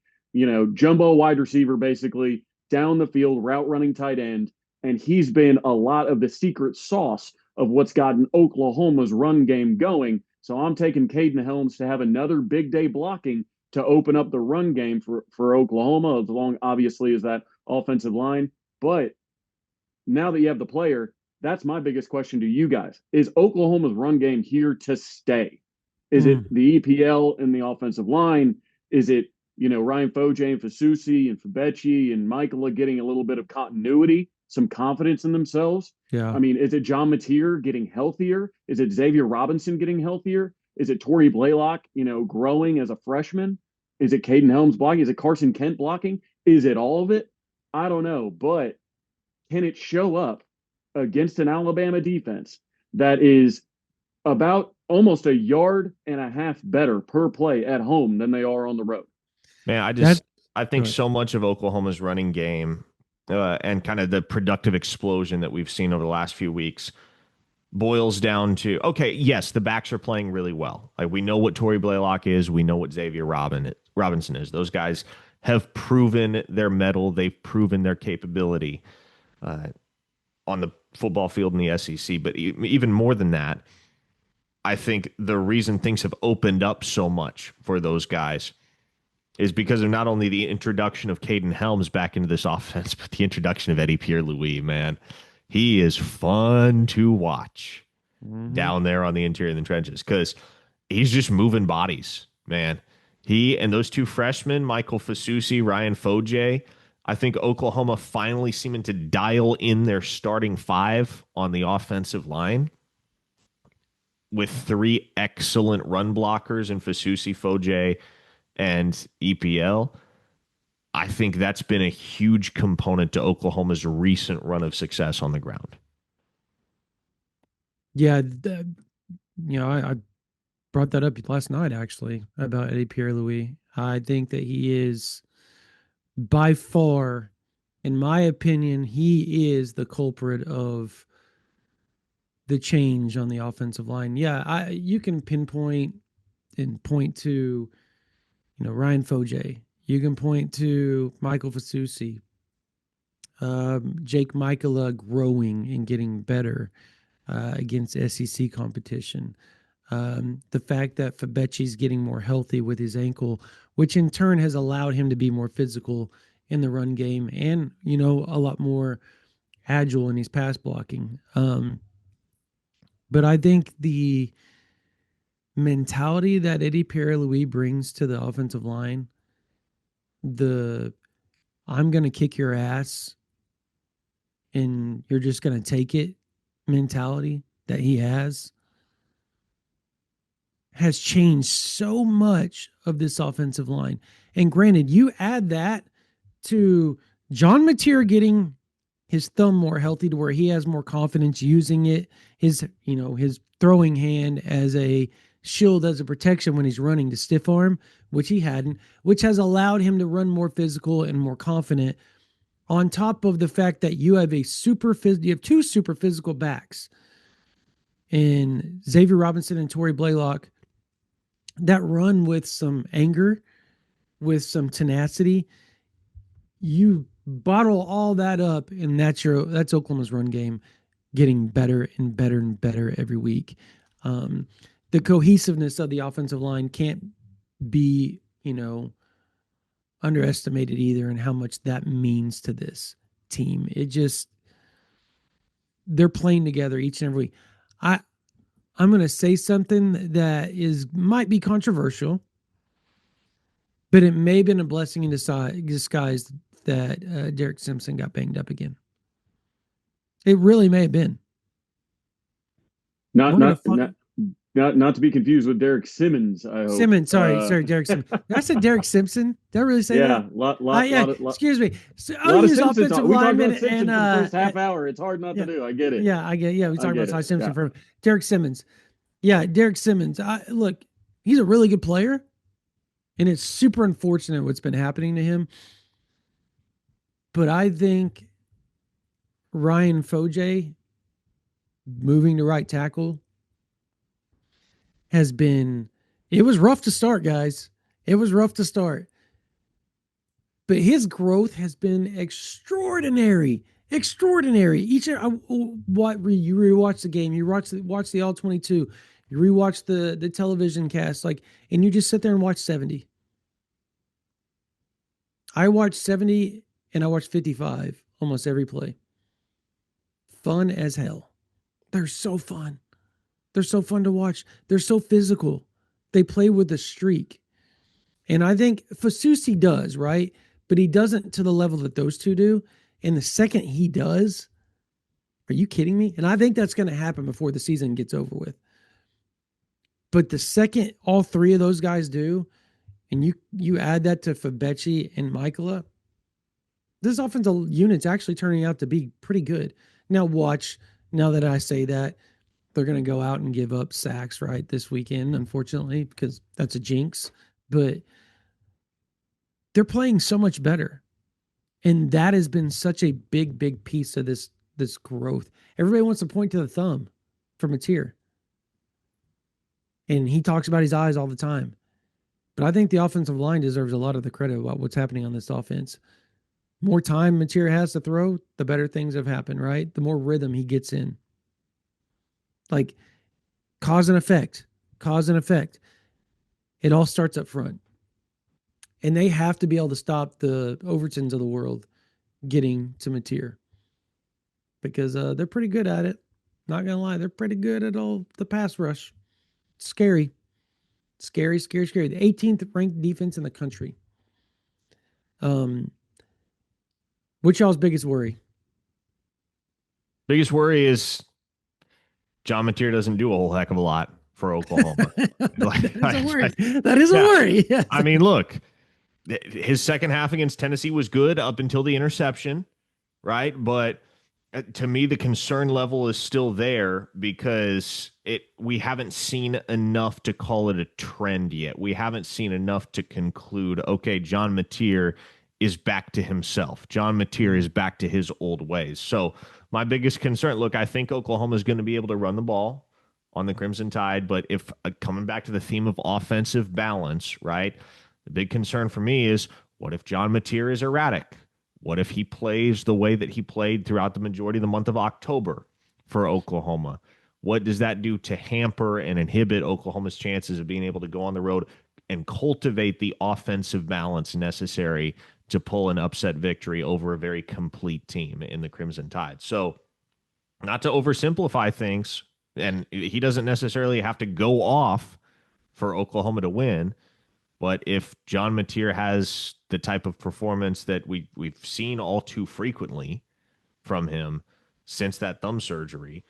jumbo wide receiver, basically down the field, route running tight end. And he's been a lot of the secret sauce of what's gotten Oklahoma's run game going. So I'm taking Caden Helms to have another big day blocking to open up the run game for Oklahoma, as long, obviously, as that offensive line. But now that you have the player, that's my biggest question to you guys. Is Oklahoma's run game here to stay? Is it the EPL in the offensive line? Is it, Ryan Foje and Fasusi and Fabechi and Michaela getting a little bit of continuity, some confidence in themselves? Yeah. I mean, is it John Mateer getting healthier? Is it Xavier Robinson getting healthier? Is it Torrey Blaylock, growing as a freshman? Is it Caden Helms blocking? Is it Carson Kent blocking? Is it all of it? I don't know. But can it show up against an Alabama defense that is about almost a yard and a half better per play at home than they are on the road? Man, I think so much of Oklahoma's running game and kind of the productive explosion that we've seen over the last few weeks boils down to, okay, yes, the backs are playing really well. Like we know what Torrey Blaylock is. We know what Xavier Robinson is. Those guys have proven their mettle. They've proven their capability on the football field in the SEC. But even more than that, I think the reason things have opened up so much for those guys is because of not only the introduction of Caden Helms back into this offense, but the introduction of Eddie Pierre-Louis, man. He is fun to watch down there on the interior of the trenches because he's just moving bodies, man. He and those two freshmen, Michael Fasusi, Ryan Foje, I think Oklahoma finally seeming to dial in their starting five on the offensive line with 3 excellent run blockers in Fasusi, Foje, and EPL. I think that's been a huge component to Oklahoma's recent run of success on the ground. Yeah, I brought that up last night, actually, about Eddie Pierre-Louis. I think that he is, by far, in my opinion, he is the culprit of the change on the offensive line. Yeah, you can pinpoint and point to, Ryan Foje. You can point to Michael Fasusi, Jake Michaela growing and getting better against SEC competition. The fact that Fabechi's getting more healthy with his ankle, which in turn has allowed him to be more physical in the run game and, a lot more agile in his pass blocking. But I think the mentality that Eddie Pierre-Louis brings to the offensive line, the I'm going to kick your ass and you're just going to take it mentality that he has changed so much of this offensive line. And granted, you add that to John Mateer getting his thumb more healthy to where he has more confidence using it, his throwing hand as a shield, as a protection when he's running to stiff arm, which he hadn't, which has allowed him to run more physical and more confident. On top of the fact that you have you have two super physical backs in Xavier Robinson and Torrey Blaylock that run with some anger, with some tenacity. You bottle all that up, and that's Oklahoma's run game getting better and better and better every week. The cohesiveness of the offensive line can't be, underestimated either, and how much that means to this team. They're playing together each and every week. I'm going to say something that might be controversial, but it may have been a blessing in disguise that Derek Simpson got banged up again. It really may have been. Not to be confused with Derek Simmons. I hope. Simmons, sorry, Derek Simmons. I said Derek Simpson. Did I really say that? Excuse me. So, I'll use offensive lineman and for the first half hour. It's hard not to do. I get it. Yeah, I get it. Yeah, we talked about Ty Simpson for Derek Simmons. Yeah, Derek Simmons. Look, he's a really good player, and it's super unfortunate what's been happening to him. But I think Ryan Foje moving to right tackle it was rough to start, guys. It was rough to start. But his growth has been extraordinary. Extraordinary. You rewatch the game, you watch the all 22, you rewatch the television cast, and you just sit there and watch 70. I watched 70 and I watched 55 almost every play. Fun as hell. They're so fun. They're so fun to watch. They're so physical. They play with a streak. And I think Fasusi does, right? But he doesn't to the level that those two do. And the second he does, are you kidding me? And I think that's going to happen before the season gets over with. But the second all three of those guys do, and you add that to Fabechi and Michaela, this offensive unit's actually turning out to be pretty good. Now that I say that, they're going to go out and give up sacks, right, this weekend, unfortunately, because that's a jinx. But they're playing so much better. And that has been such a big, big piece of this growth. Everybody wants to point to the thumb for Mateer. And he talks about his eyes all the time. But I think the offensive line deserves a lot of the credit about what's happening on this offense. More time Mateer has to throw, the better things have happened, right? The more rhythm he gets in. Cause and effect. It all starts up front. And they have to be able to stop the Overtons of the world getting to Mateer. Because they're pretty good at it. Not going to lie, they're pretty good at all the pass rush. Scary. Scary. The 18th ranked defense in the country. What's y'all's biggest worry? Biggest worry is John Mateer doesn't do a whole heck of a lot for Oklahoma. That is a worry. Yes. I mean, look, his second half against Tennessee was good up until the interception, right? But to me, the concern level is still there because we haven't seen enough to call it a trend yet. We haven't seen enough to conclude, okay, John Mateer is back to himself. John Mateer is back to his old ways. So my biggest concern, look, I think Oklahoma is going to be able to run the ball on the Crimson Tide, but if coming back to the theme of offensive balance, right? The big concern for me is what if John Mateer is erratic? What if he plays the way that he played throughout the majority of the month of October for Oklahoma? What does that do to hamper and inhibit Oklahoma's chances of being able to go on the road and cultivate the offensive balance necessary to pull an upset victory over a very complete team in the Crimson Tide. So, not to oversimplify things, and he doesn't necessarily have to go off for Oklahoma to win, but if John Mateer has the type of performance that we've seen all too frequently from him since that thumb surgery,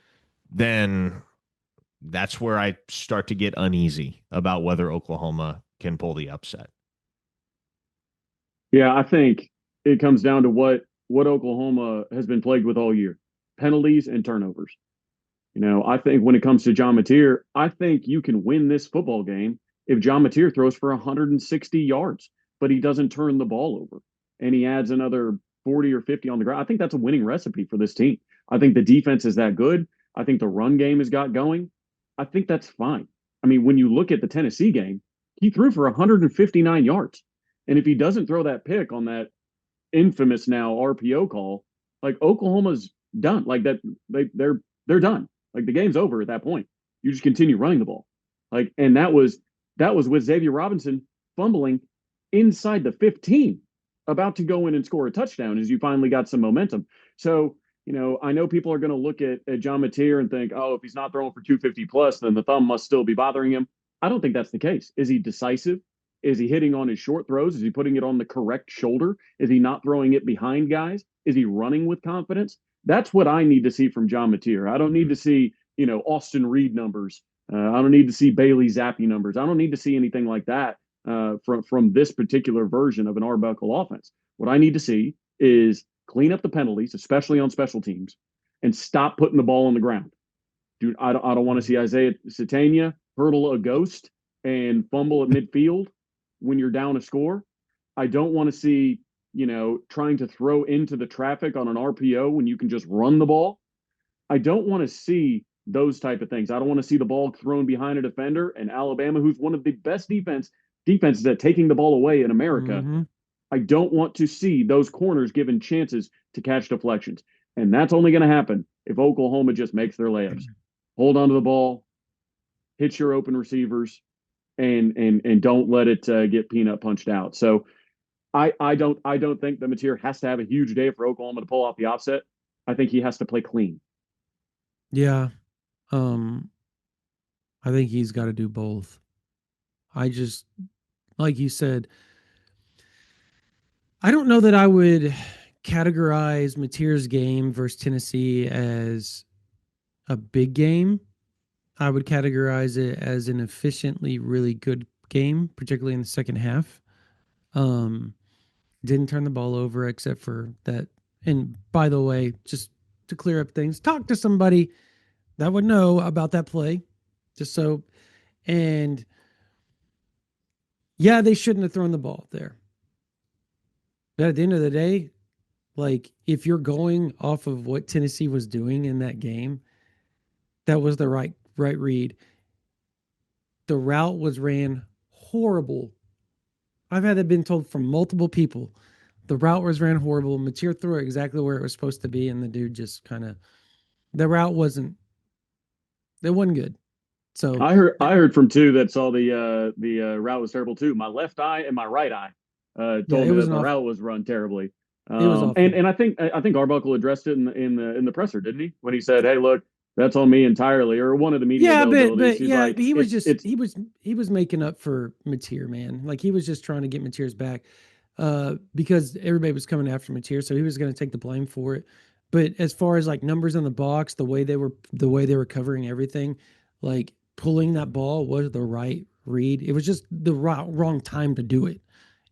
then that's where I start to get uneasy about whether Oklahoma can pull the upset. Yeah, I think it comes down to what Oklahoma has been plagued with all year: penalties and turnovers. I think when it comes to John Mateer, I think you can win this football game if John Mateer throws for 160 yards, but he doesn't turn the ball over and he adds another 40 or 50 on the ground. I think that's a winning recipe for this team. I think the defense is that good. I think the run game has got going. I think that's fine. I mean, when you look at the Tennessee game, he threw for 159 yards. And if he doesn't throw that pick on that infamous now RPO call, like Oklahoma's done. Like that, they're done. Like the game's over at that point. You just continue running the ball. Like, and that was with Xavier Robinson fumbling inside the 15, about to go in and score a touchdown as you finally got some momentum. So, I know people are going to look at John Mateer and think, oh, if he's not throwing for 250 plus, then the thumb must still be bothering him. I don't think that's the case. Is he decisive? Is he hitting on his short throws? Is he putting it on the correct shoulder? Is he not throwing it behind guys? Is he running with confidence? That's what I need to see from John Mateer. I don't need to see, Austin Reed numbers. I don't need to see Bailey Zappi numbers. I don't need to see anything like that from this particular version of an Arbuckle offense. What I need to see is clean up the penalties, especially on special teams, and stop putting the ball on the ground. Dude, I don't want to see Isaiah Satania hurdle a ghost and fumble at midfield when you're down a score. I don't want to see, trying to throw into the traffic on an RPO when you can just run the ball. I don't want to see those type of things. I don't want to see the ball thrown behind a defender, and Alabama, who's one of the best defenses at taking the ball away in America. Mm-hmm. I don't want to see those corners given chances to catch deflections. And that's only going to happen if Oklahoma just makes their layups. Hold on to the ball, hit your open receivers, and don't let it get peanut punched out. So I don't think that Mateer has to have a huge day for Oklahoma to pull off the offset. I think he has to play clean. Yeah. I think he's got to do both. I just, like you said, I don't know that I would categorize Mateer's game versus Tennessee as a big game. I would categorize it as an efficiently really good game, particularly in the second half. Didn't turn the ball over except for that. And by the way, just to clear up things, talk to somebody that would know about that play. Just so, and yeah, they shouldn't have thrown the ball there. But at the end of the day, like if you're going off of what Tennessee was doing in that game, that was the right read. The route was ran horrible. I've had that been told from multiple people. The route was ran horrible. Mateer threw it exactly where it was supposed to be, and the dude just kind of, the route wasn't good. So I heard from two that saw the route was terrible too. My left eye and my right eye told me that the route was run terribly. It was awful. And I think Arbuckle addressed it in the presser, didn't he? When he said, "Hey, look, that's on me entirely," or one of the media. Yeah, but yeah, like, he was making up for Mateer, man. Like he was just trying to get Mateer's back because everybody was coming after Mateer, so he was going to take the blame for it. But as far as like numbers in the box, the way they were covering everything, like pulling that ball was the right read. It was just the wrong time to do it.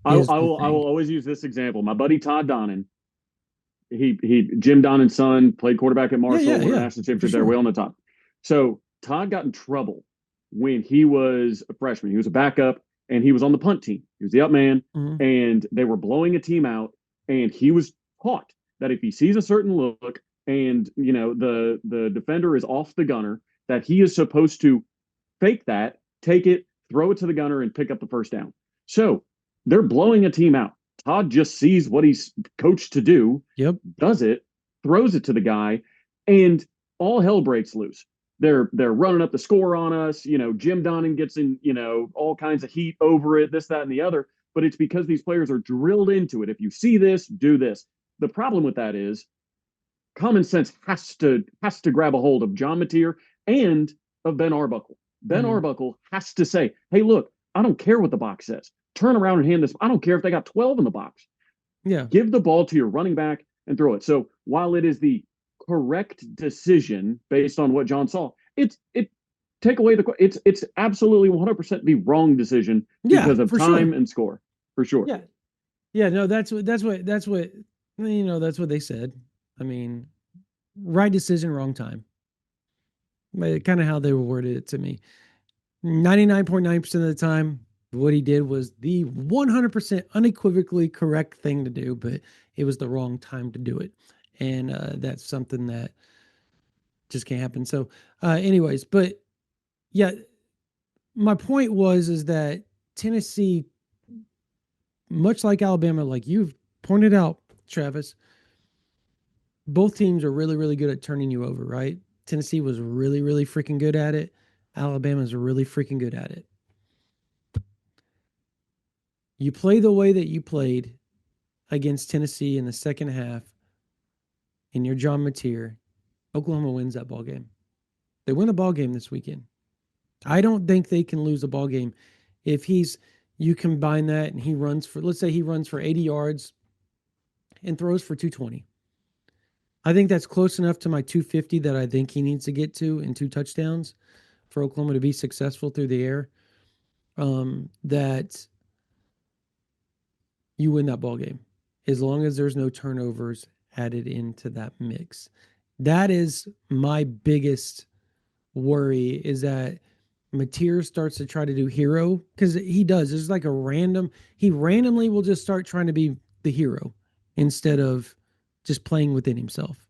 I will always use this example. My buddy Todd Donnan, Jim Donnan's son, played quarterback at Marshall, won a national championship there, way on the top. So Todd got in trouble when he was a freshman. He was a backup, and he was on the punt team. He was the up man, and they were blowing a team out, and he was taught that if he sees a certain look and the defender is off the gunner, that he is supposed to fake that, take it, throw it to the gunner, and pick up the first down. So they're blowing a team out. Todd just sees what he's coached to do, does it, throws it to the guy, and all hell breaks loose. They're running up the score on us. Jim Donnan gets in, all kinds of heat over it, this, that, and the other. but it's because these players are drilled into it. If you see this, do this. The problem with that is common sense has to grab a hold of John Mateer and of Ben Arbuckle. Ben Arbuckle has to say, hey, look, I don't care what the box says. Turn around and hand this. I don't care if they got 12 in the box. Yeah. Give the ball to your running back and throw it. So while it is the correct decision based on what John saw, it take away it's absolutely 100% the wrong decision because of time and score, for sure. Yeah, no, that's what that's what they said. I mean, right decision, wrong time. Kind of how they worded it to me. 99.9% of the time, what he did was the 100% unequivocally correct thing to do, but it was the wrong time to do it. And that's something that just can't happen. So anyways, but yeah, my point is that Tennessee, much like Alabama, like you've pointed out, Travis, both teams are really, really good at turning you over, right? Tennessee was really, really freaking good at it. Alabama's really freaking good at it. You play the way that you played against Tennessee in the second half, and you're John Mateer, Oklahoma wins that ball game. They win the ball game this weekend. I don't think they can lose a ball game if you combine that and he runs for, let's say he runs for 80 yards and throws for 220. I think that's close enough to my 250 that I think he needs to get to in 2 touchdowns for Oklahoma to be successful through the air. That you win that ball game as long as there's no turnovers added into that mix. That is my biggest worry, is that Mateer starts to try to do hero, because he does. There's like he randomly will just start trying to be the hero instead of just playing within himself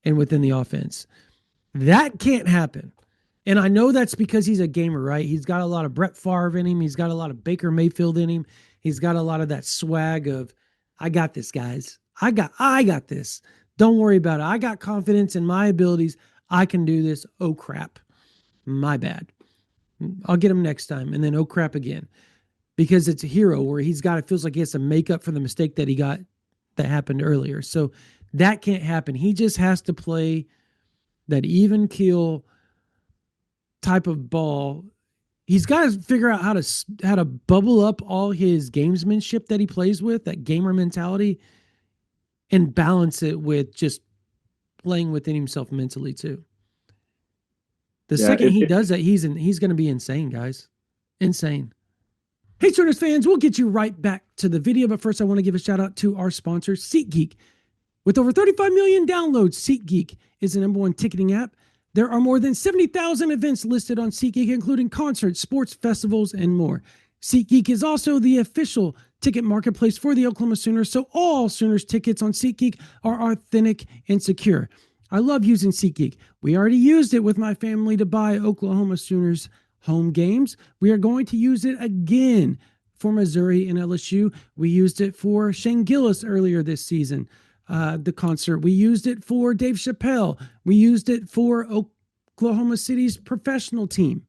and within the offense. That can't happen. And I know that's because he's a gamer, right? He's got a lot of Brett Favre in him. He's got a lot of Baker Mayfield in him. He's got a lot of that swag of, I got this, guys. I got this. Don't worry about it. I got confidence in my abilities. I can do this. Oh, crap. My bad. I'll get him next time. And then, oh, crap again. Because it's a hero where it feels like he has to make up for the mistake that he got that happened earlier. So that can't happen. He just has to play that even keel type of ball. He's got to figure out how to bubble up all his gamesmanship that he plays with, that gamer mentality, and balance it with just playing within himself mentally too. The second he does that, he's going to be insane, guys. Insane. Hey, Sooners fans, we'll get you right back to the video, but first I want to give a shout out to our sponsor, SeatGeek. With over 35 million downloads, SeatGeek is the #1 ticketing app. There are more than 70,000 events listed on SeatGeek, including concerts, sports, festivals, and more. SeatGeek is also the official ticket marketplace for the Oklahoma Sooners, so all Sooners tickets on SeatGeek are authentic and secure. I love using SeatGeek. We already used it with my family to buy Oklahoma Sooners home games. We are going to use it again for Missouri and LSU. We used it for Shane Gillis earlier this season, the concert. We used it for Dave Chappelle. We used it for Oklahoma City's professional team.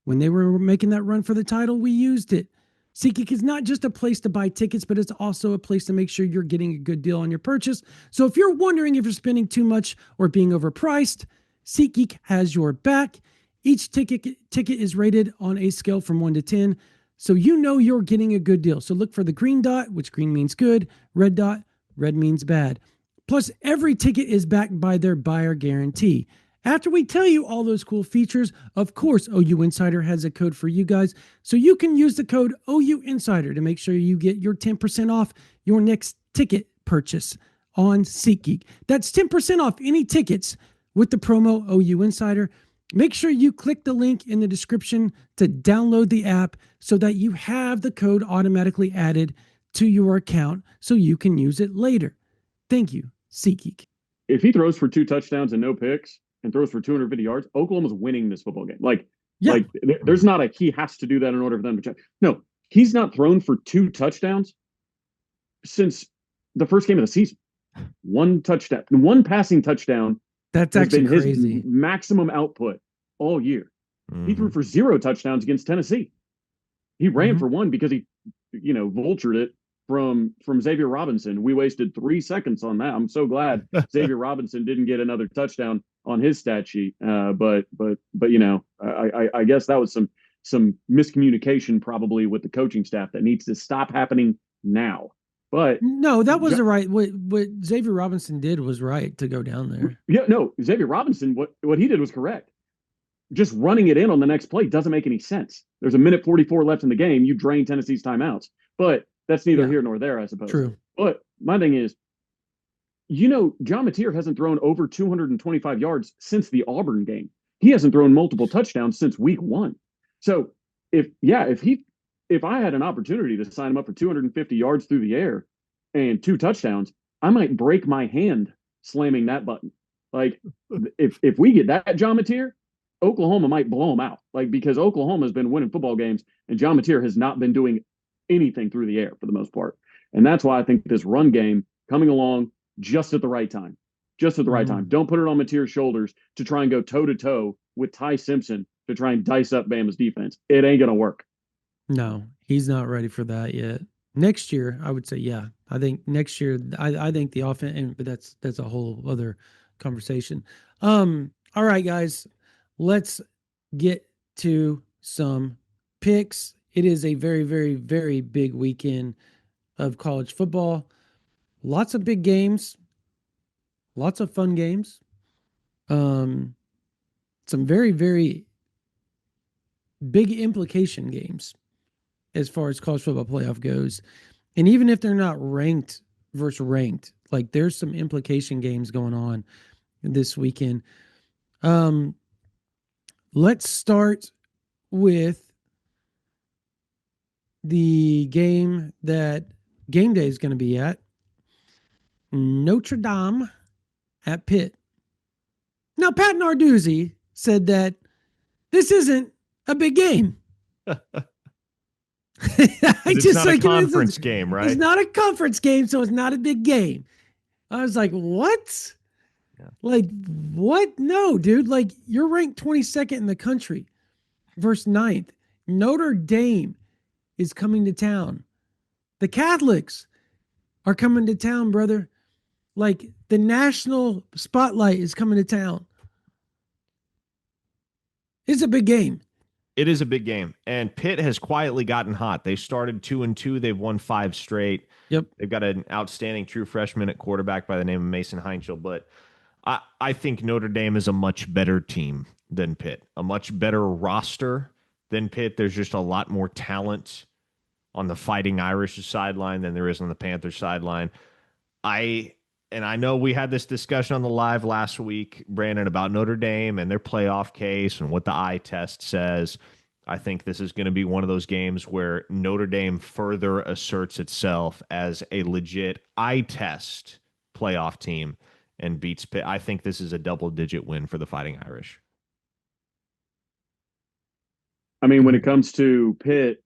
When they were making that run for the title, we used it. SeatGeek is not just a place to buy tickets, but it's also a place to make sure you're getting a good deal on your purchase. So if you're wondering if you're spending too much or being overpriced, SeatGeek has your back. Each ticket is rated on a scale from 1 to 10, so you know you're getting a good deal. So look for the green dot, which green means good, red dot, red means bad. Plus, every ticket is backed by their buyer guarantee. After we tell you all those cool features, of course, OU Insider has a code for you guys, so you can use the code OU Insider to make sure you get your 10% off your next ticket purchase on SeatGeek. That's 10% off any tickets with the promo OU Insider. Make sure you click the link in the description to download the app so that you have the code automatically added to your account so you can use it later. Thank you, SeatGeek. If he throws for 2 touchdowns and no picks and throws for 250 yards, Oklahoma's winning this football game. There's not he has to do that in order for them to check. No, he's not thrown for 2 touchdowns since the first game of the season. 1 touchdown, 1 passing touchdown. That's actually crazy. His maximum output all year. Mm-hmm. He threw for 0 touchdowns against Tennessee. He ran for one because he, vultured it from Xavier Robinson. We wasted 3 seconds on that. I'm so glad Xavier Robinson didn't get another touchdown on his stat sheet. But I guess that was some miscommunication probably with the coaching staff that needs to stop happening now. But no, that was the right. What Xavier Robinson did was right to go down there. Yeah, no, Xavier Robinson, what he did was correct. Just running it in on the next play doesn't make any sense. There's a minute 44 left in the game. You drain Tennessee's timeouts. But that's neither here nor there, I suppose. True. But my thing is, John Mateer hasn't thrown over 225 yards since the Auburn game. He hasn't thrown multiple touchdowns since week 1. So if I had an opportunity to sign him up for 250 yards through the air and 2 touchdowns, I might break my hand slamming that button. Like if we get that John Mateer, Oklahoma might blow him out. Like, because Oklahoma has been winning football games and John Mateer has not been doing anything through the air for the most part. And that's why I think this run game coming along just at the right time. Just at the right time. Don't put it on Mateer's shoulders to try and go toe-to-toe with Ty Simpson to try and dice up Bama's defense. It ain't going to work. No, he's not ready for that yet. Next year, I would say, yeah. I think next year, I think the offense, but that's a whole other conversation. All right, guys, let's get to some picks. It is a very, very, very big weekend of college football. Lots of big games, lots of fun games. Some very, very big implication games as far as college football playoff goes. And even if they're not ranked versus ranked, like there's some implication games going on this weekend. Let's start with the game that game day is going to be at. Notre Dame at Pitt. Now, Pat Narduzzi said that this isn't a big game. It's not a conference game, right? It's not a conference game, so it's not a big game. I was like, what? Yeah. Like, what? No, dude. Like, you're ranked 22nd in the country versus 9th. Notre Dame is coming to town. The Catholics are coming to town, brother. Like, the national spotlight is coming to town. It's a big game. It is a big game. And Pitt has quietly gotten hot. They started 2-2. They've won 5 straight. Yep. They've got an outstanding true freshman at quarterback by the name of Mason Heinchel. But I think Notre Dame is a much better team than Pitt, a much better roster than Pitt. There's just a lot more talent on the Fighting Irish sideline than there is on the Panthers sideline. I know we had this discussion on the live last week, Brandon, about Notre Dame and their playoff case and what the eye test says. I think this is going to be one of those games where Notre Dame further asserts itself as a legit eye test playoff team and beats Pitt. I think this is a double-digit win for the Fighting Irish. I mean, when it comes to Pitt,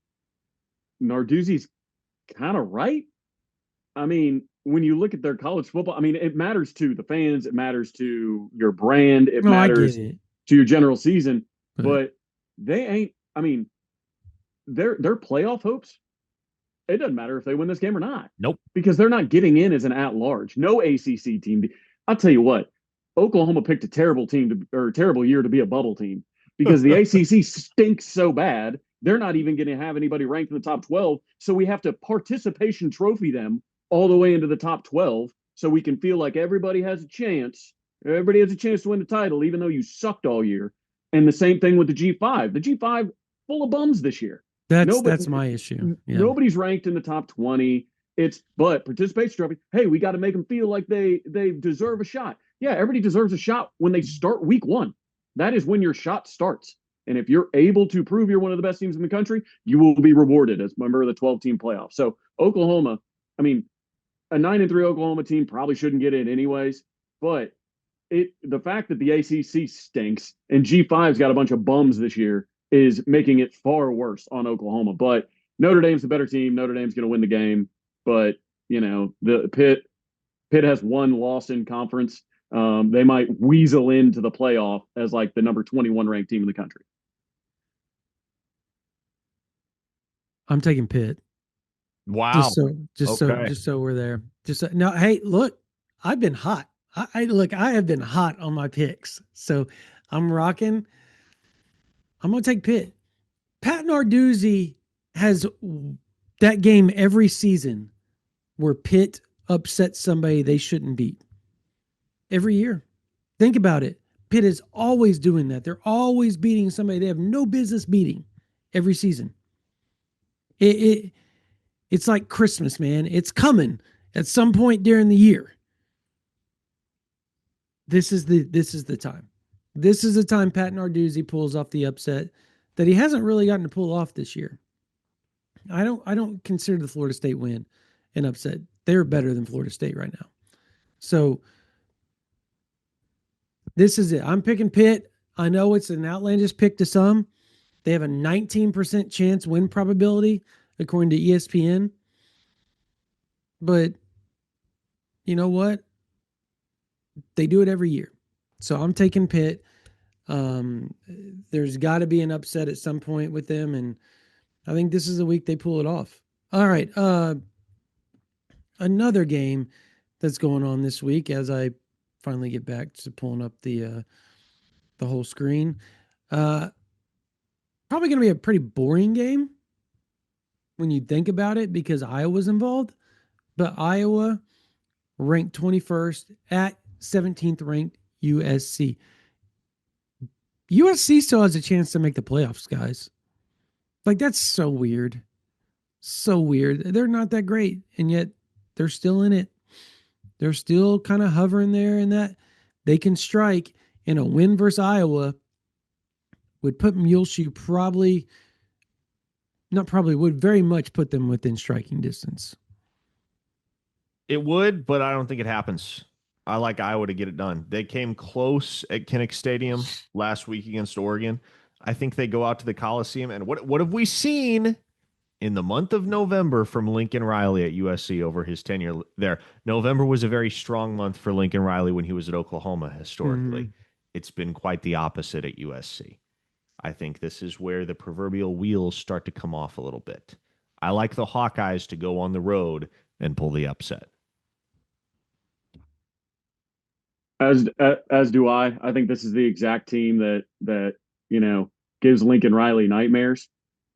Narduzzi's kind of right. I mean, when you look at their college football, I mean, it matters to the fans. It matters to your brand. It matters to your general season. But they ain't, I mean, their playoff hopes, it doesn't matter if they win this game or not. Nope. Because they're not getting in as an at-large. No ACC team. I'll tell you what, Oklahoma picked a terrible team or a terrible year to be a bubble team because the ACC stinks so bad. They're not even going to have anybody ranked in the top 12. So we have to participation trophy them all the way into the top 12 so we can feel like everybody has a chance. Everybody has a chance to win the title, even though you sucked all year. And the same thing with the G5. The G5 full of bums this year. That's my issue. Yeah. Nobody's ranked in the top 20. But participation trophy. Hey, we got to make them feel like they deserve a shot. Yeah, everybody deserves a shot when they start week 1. That is when your shot starts. And if you're able to prove you're one of the best teams in the country, you will be rewarded as a member of the 12-team playoff. So Oklahoma, I mean, a 9-3 Oklahoma team probably shouldn't get in anyways. But the fact that the ACC stinks and G5's got a bunch of bums this year is making it far worse on Oklahoma. But Notre Dame's the better team. Notre Dame's going to win the game. But, the Pitt has one loss in conference. They might weasel into the playoff as like the number 21 ranked team in the country. I'm taking Pitt. Wow. Okay. Just so we're there. No, hey, look, I've been hot. I have been hot on my picks. So I'm rocking. I'm gonna take Pitt. Pat Narduzzi has that game every season where Pitt upsets somebody they shouldn't beat. Every year. Think about it. Pitt is always doing that. They're always beating somebody they have no business beating every season. It it's like Christmas, man. It's coming at some point during the year. This is the time. This is the time Pat Narduzzi pulls off the upset that he hasn't really gotten to pull off this year. I don't consider the Florida State win an upset. They're better than Florida State right now. So this is it. I'm picking Pitt. I know it's an outlandish pick to some. They have a 19% chance win probability according to ESPN. But you know what? They do it every year. So I'm taking Pitt. There's got to be an upset at some point with them, and I think this is the week they pull it off. All right. Another game that's going on this week as I finally get back to pulling up the whole screen. Probably going to be a pretty boring game when you think about it because Iowa's involved, but Iowa ranked 21st at 17th ranked USC. USC still has a chance to make the playoffs, guys. Like, that's so weird. So weird. They're not that great, and yet they're still in it. They're still kind of hovering there in that they can strike. And a win versus Iowa would put Muleshoe would very much put them within striking distance. It would, but I don't think it happens. I like Iowa to get it done. They came close at Kinnick Stadium last week against Oregon. I think they go out to the Coliseum. And what have we seen in the month of November from Lincoln Riley at USC over his tenure there? November was a very strong month for Lincoln Riley when he was at Oklahoma historically. Mm-hmm. It's been quite the opposite at USC. I think this is where the proverbial wheels start to come off a little bit. I like the Hawkeyes to go on the road and pull the upset. As do I. I think this is the exact team that gives Lincoln Riley nightmares.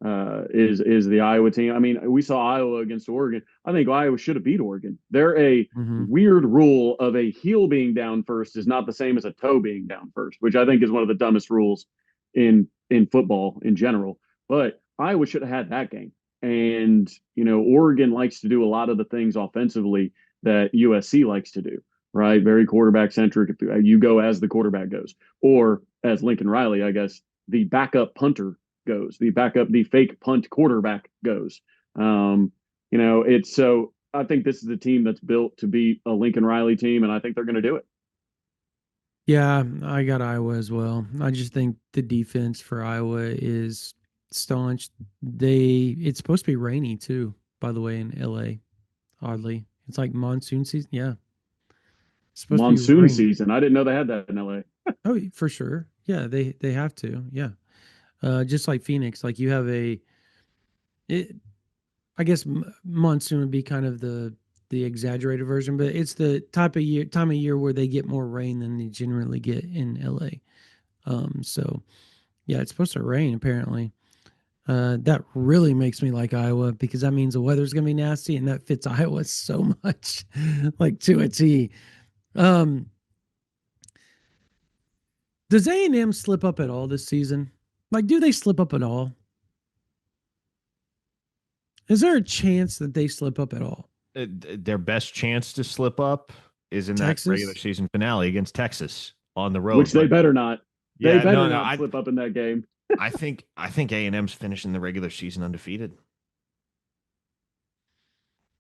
Is the Iowa team? I mean, we saw Iowa against Oregon. I think Iowa should have beat Oregon. They're a weird rule of a heel being down first is not the same as a toe being down first, which I think is one of the dumbest rules in football in general. But Iowa should have had that game. And Oregon likes to do a lot of the things offensively that USC likes to do. Right, very quarterback centric. If you go as the quarterback goes, or as Lincoln Riley, I guess the backup punter goes, the fake punt quarterback goes. It's so. I think this is a team that's built to beat a Lincoln Riley team, and I think they're going to do it. Yeah, I got Iowa as well. I just think the defense for Iowa is staunch. It's supposed to be rainy too, by the way, in LA. Oddly, it's like monsoon season. Yeah. Monsoon season. I didn't know they had that in LA. Oh, for sure. Yeah, they have to. Yeah. Just like Phoenix, like you have I guess monsoon would be kind of the exaggerated version, but it's the time of year where they get more rain than they generally get in LA. So yeah, it's supposed to rain apparently. That really makes me like Iowa because that means the weather's going to be nasty and that fits Iowa so much like to a T. Does A&M slip up at all this season? Like, do they slip up at all? Is there a chance that they slip up at all? Their best chance to slip up is in Texas? That regular season finale against Texas on the road. Which they better not. They better not slip up in that game. I think A&M's finishing the regular season undefeated.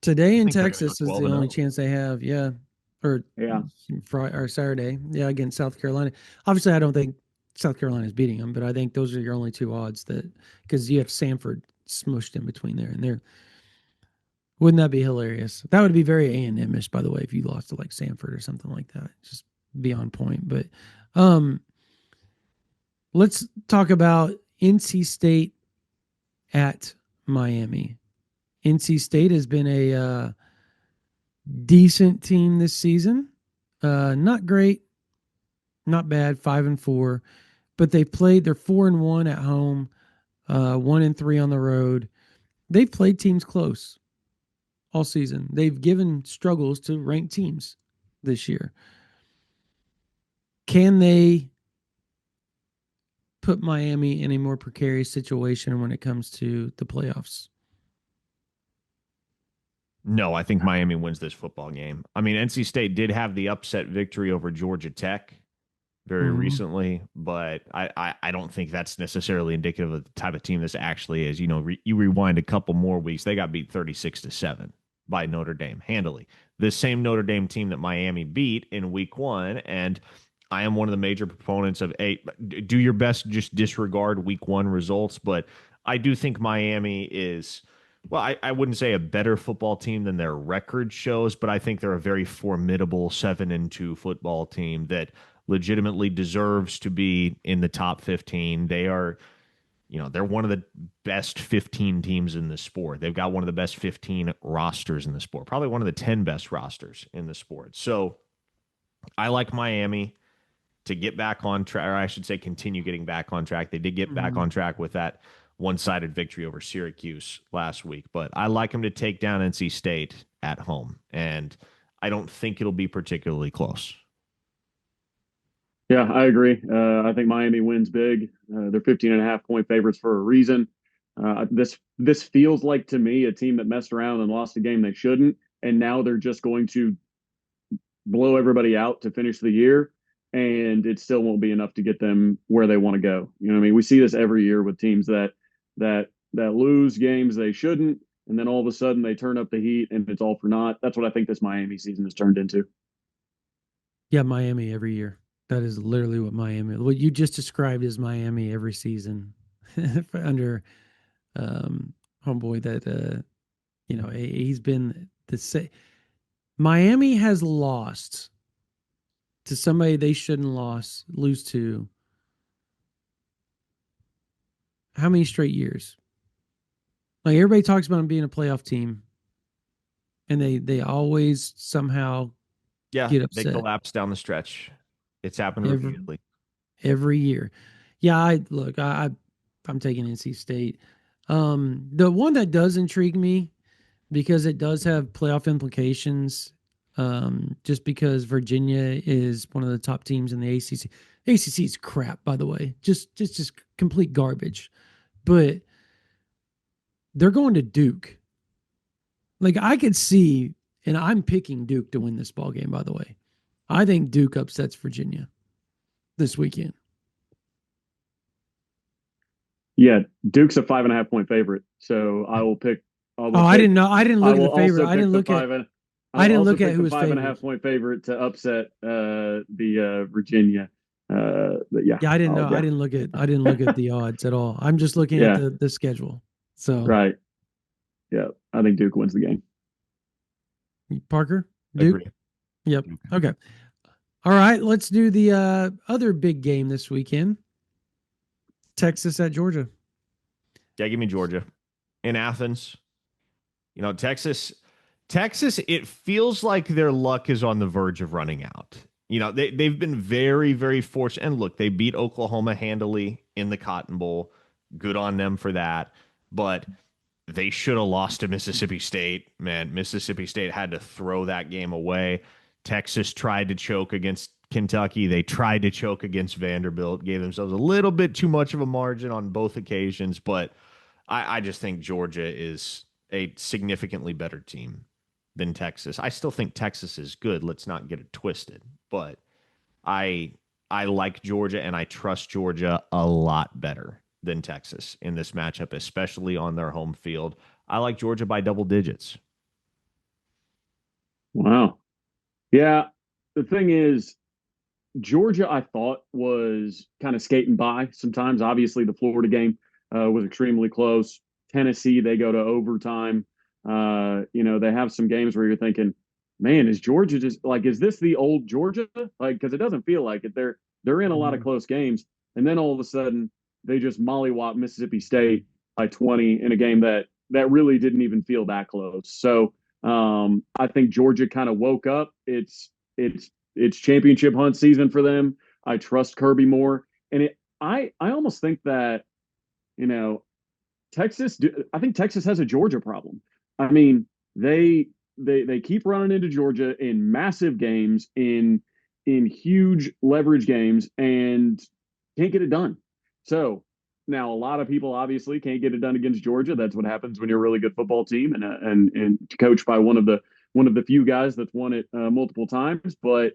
Today in Texas is the only chance they have. Yeah. Or Friday or Saturday. Yeah, against South Carolina. Obviously, I don't think South Carolina is beating them, but I think those are your only two odds because you have Samford smushed in between there and there. Wouldn't that be hilarious? That would be very A&M-ish, by the way, if you lost to like Samford or something like that. Just be on point. But let's talk about NC State at Miami. NC State has been a decent team this season. Not great, not bad, 5-4, but they've played. They're 4-1 at home, 1-3 on the road. They've played teams close all season. They've given struggles to ranked teams this year. Can they put Miami in a more precarious situation when it comes to the playoffs? No, I think Miami wins this football game. I mean, NC State did have the upset victory over Georgia Tech very recently, but I don't think that's necessarily indicative of the type of team this actually is. You know, you rewind a couple more weeks, they got beat 36-7 by Notre Dame handily. This same Notre Dame team that Miami beat in week 1, and I am one of the major proponents of do your best to just disregard week 1 results, but I do think Miami is, well, I wouldn't say a better football team than their record shows, but I think they're a very formidable 7-2 football team that legitimately deserves to be in the top 15. They are, they're one of the best 15 teams in the sport. They've got one of the best 15 rosters in the sport, probably one of the 10 best rosters in the sport. So I like Miami to get back on track, or I should say continue getting back on track. They did get back on track with that one-sided victory over Syracuse last week, but I like them to take down NC State at home, and I don't think it'll be particularly close. Yeah, I agree. I think Miami wins big. They're 15.5-point favorites for a reason. This feels like to me a team that messed around and lost a game they shouldn't, and now they're just going to blow everybody out to finish the year, and it still won't be enough to get them where they want to go. You know what I mean? We see this every year with teams that lose games they shouldn't, and then all of a sudden they turn up the heat and it's all for naught. That's what I think this Miami season has turned into. Yeah, Miami every year. That is literally what you just described is Miami every season under homeboy that he's been the same. Miami has lost to somebody they shouldn't lose to. How many straight years? Like everybody talks about them being a playoff team, and they always somehow get upset. They collapse down the stretch. It's happened repeatedly. Every year. Yeah, I'm taking NC State. The one that does intrigue me because it does have playoff implications, just because Virginia is one of the top teams in the ACC. ACC is crap, by the way, just complete garbage. But they're going to Duke. Like I could see, and I'm picking Duke to win this ball game. By the way, I think Duke upsets Virginia this weekend. Yeah, Duke's a 5.5-point favorite, so I will pick. I didn't know. I didn't look at the favorite. I didn't look at. I didn't look at who was 5.5-point favorite to upset the Virginia. Yeah, I didn't know. Yeah. I didn't look at the odds at all. I'm just looking at the schedule. So right. Yeah, I think Duke wins the game. Parker, Duke. Agree. Yep. Okay. All right. Let's do the other big game this weekend. Texas at Georgia. Yeah, give me Georgia. In Athens. Texas, it feels like their luck is on the verge of running out. They've been very, very fortunate. And look, they beat Oklahoma handily in the Cotton Bowl. Good on them for that. But they should have lost to Mississippi State. Man, Mississippi State had to throw that game away. Texas tried to choke against Kentucky. They tried to choke against Vanderbilt, gave themselves a little bit too much of a margin on both occasions. But I just think Georgia is a significantly better team than Texas. I still think Texas is good. Let's not get it twisted. But I like Georgia, and I trust Georgia a lot better than Texas in this matchup, especially on their home field. I like Georgia by double digits. Wow. Yeah. The thing is, Georgia, I thought, was kind of skating by sometimes. Obviously, the Florida game was extremely close. Tennessee, they go to overtime. They have some games where you're thinking, man, is Georgia just like, is this the old Georgia? Like, because it doesn't feel like it. They're in a lot of close games, and then all of a sudden they just mollywop Mississippi State by 20 in a game that that really didn't even feel that close. So I think Georgia kind of woke up. It's championship hunt season for them. I trust Kirby more, and I almost think that you know I think Texas has a Georgia problem. I mean, they keep running into Georgia in massive games, in huge leverage games, and can't get it done. So now a lot of people obviously can't get it done against Georgia. That's what happens when you're a really good football team and coached by one of the few guys that's won it multiple times. But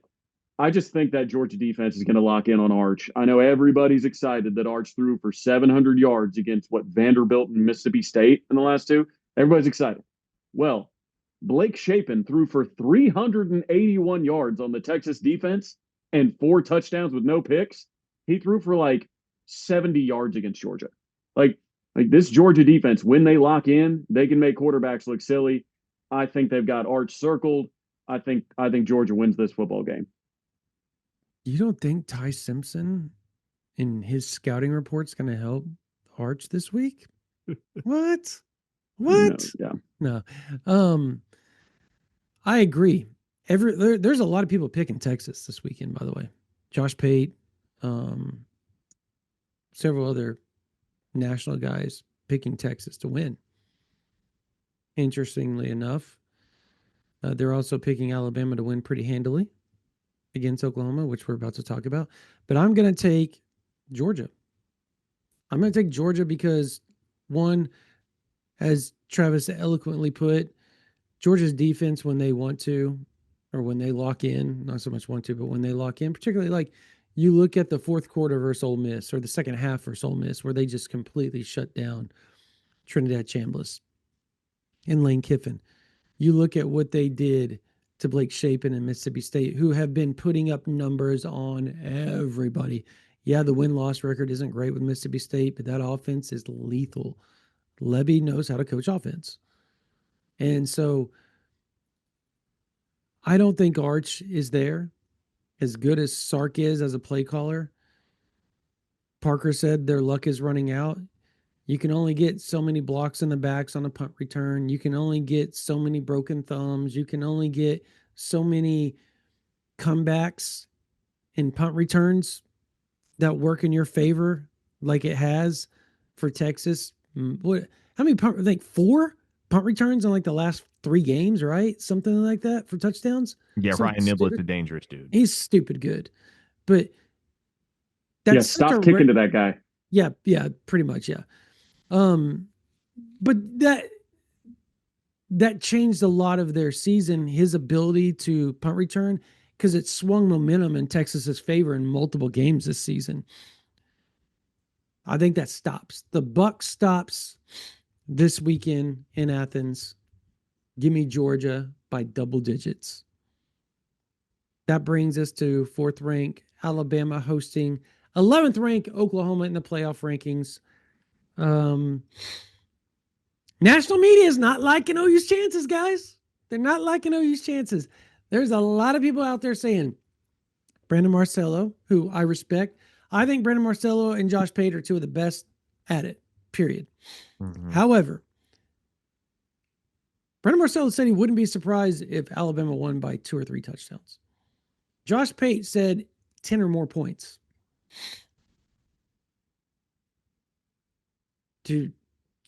I just think that Georgia defense is going to lock in on Arch. I know everybody's excited that Arch threw for 700 yards against Vanderbilt and Mississippi State in the last two. Everybody's excited. Well, Blake Shapen threw for 381 yards on the Texas defense and 4 touchdowns with no picks. He threw for like 70 yards against Georgia. Like like this Georgia defense, when they lock in, they can make quarterbacks look silly. I think they've got Arch circled. I think Georgia wins this football game. You don't think Ty Simpson in his scouting report's going to help Arch this week? What? What? No, yeah. No. I agree. There's a lot of people picking Texas this weekend, by the way. Josh Pate, several other national guys picking Texas to win. Interestingly enough, they're also picking Alabama to win pretty handily against Oklahoma, which we're about to talk about. But I'm going to take Georgia. I'm going to take Georgia because, one, as Travis eloquently put, Georgia's defense, when they want to, or when they lock in, not so much want to, but when they lock in, particularly like you look at the fourth quarter versus Ole Miss or the second half versus Ole Miss, where they just completely shut down Trinidad Chambliss and Lane Kiffin. You look at what they did to Blake Shapen and Mississippi State, who have been putting up numbers on everybody. Yeah, the win-loss record isn't great with Mississippi State, but that offense is lethal. Lebby knows how to coach offense. And so I don't think Arch is there. As good as Sark is as a play caller, Parker said their luck is running out. You can only get so many blocks in the backs on a punt return. You can only get so many broken thumbs. You can only get so many comebacks and punt returns that work in your favor, like it has for Texas. What? How many punt? Like 4 punt returns in like the last 3 games, right? Something like that for touchdowns. Yeah, Something Ryan Niblett's stupid. a dangerous dude. He's stupid good, but that's Yeah, such stop kicking to that guy. Yeah, pretty much, yeah. But that changed a lot of their season, his ability to punt return, because it swung momentum in Texas's favor in multiple games this season. I think that stops. The buck stops this weekend in Athens. Give me Georgia by double digits. That brings us to 4th rank Alabama hosting 11th rank Oklahoma in the playoff rankings. National media is not liking OU's chances, guys. They're not liking OU's chances. There's a lot of people out there saying Brandon Marcello, who I respect. I think Brandon Marcello and Josh Pate are 2 of the best at it, period. Mm-hmm. However, Brandon Marcello said he wouldn't be surprised if Alabama won by 2 or 3 touchdowns. Josh Pate said 10 or more points.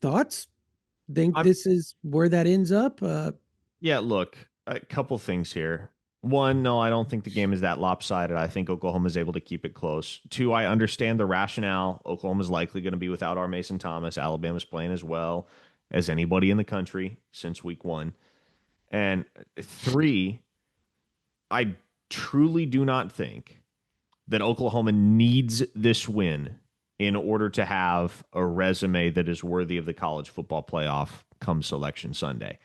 Thoughts? Think this is where that ends up? Yeah, look, a couple things here. One, no, I don't think the game is that lopsided. I think Oklahoma is able to keep it close. 2, I understand the rationale. Oklahoma's likely going to be without our Mason Thomas. Alabama's playing as well as anybody in the country since week 1. And 3, I truly do not think that Oklahoma needs this win in order to have a resume that is worthy of the college football playoff come Selection Sunday.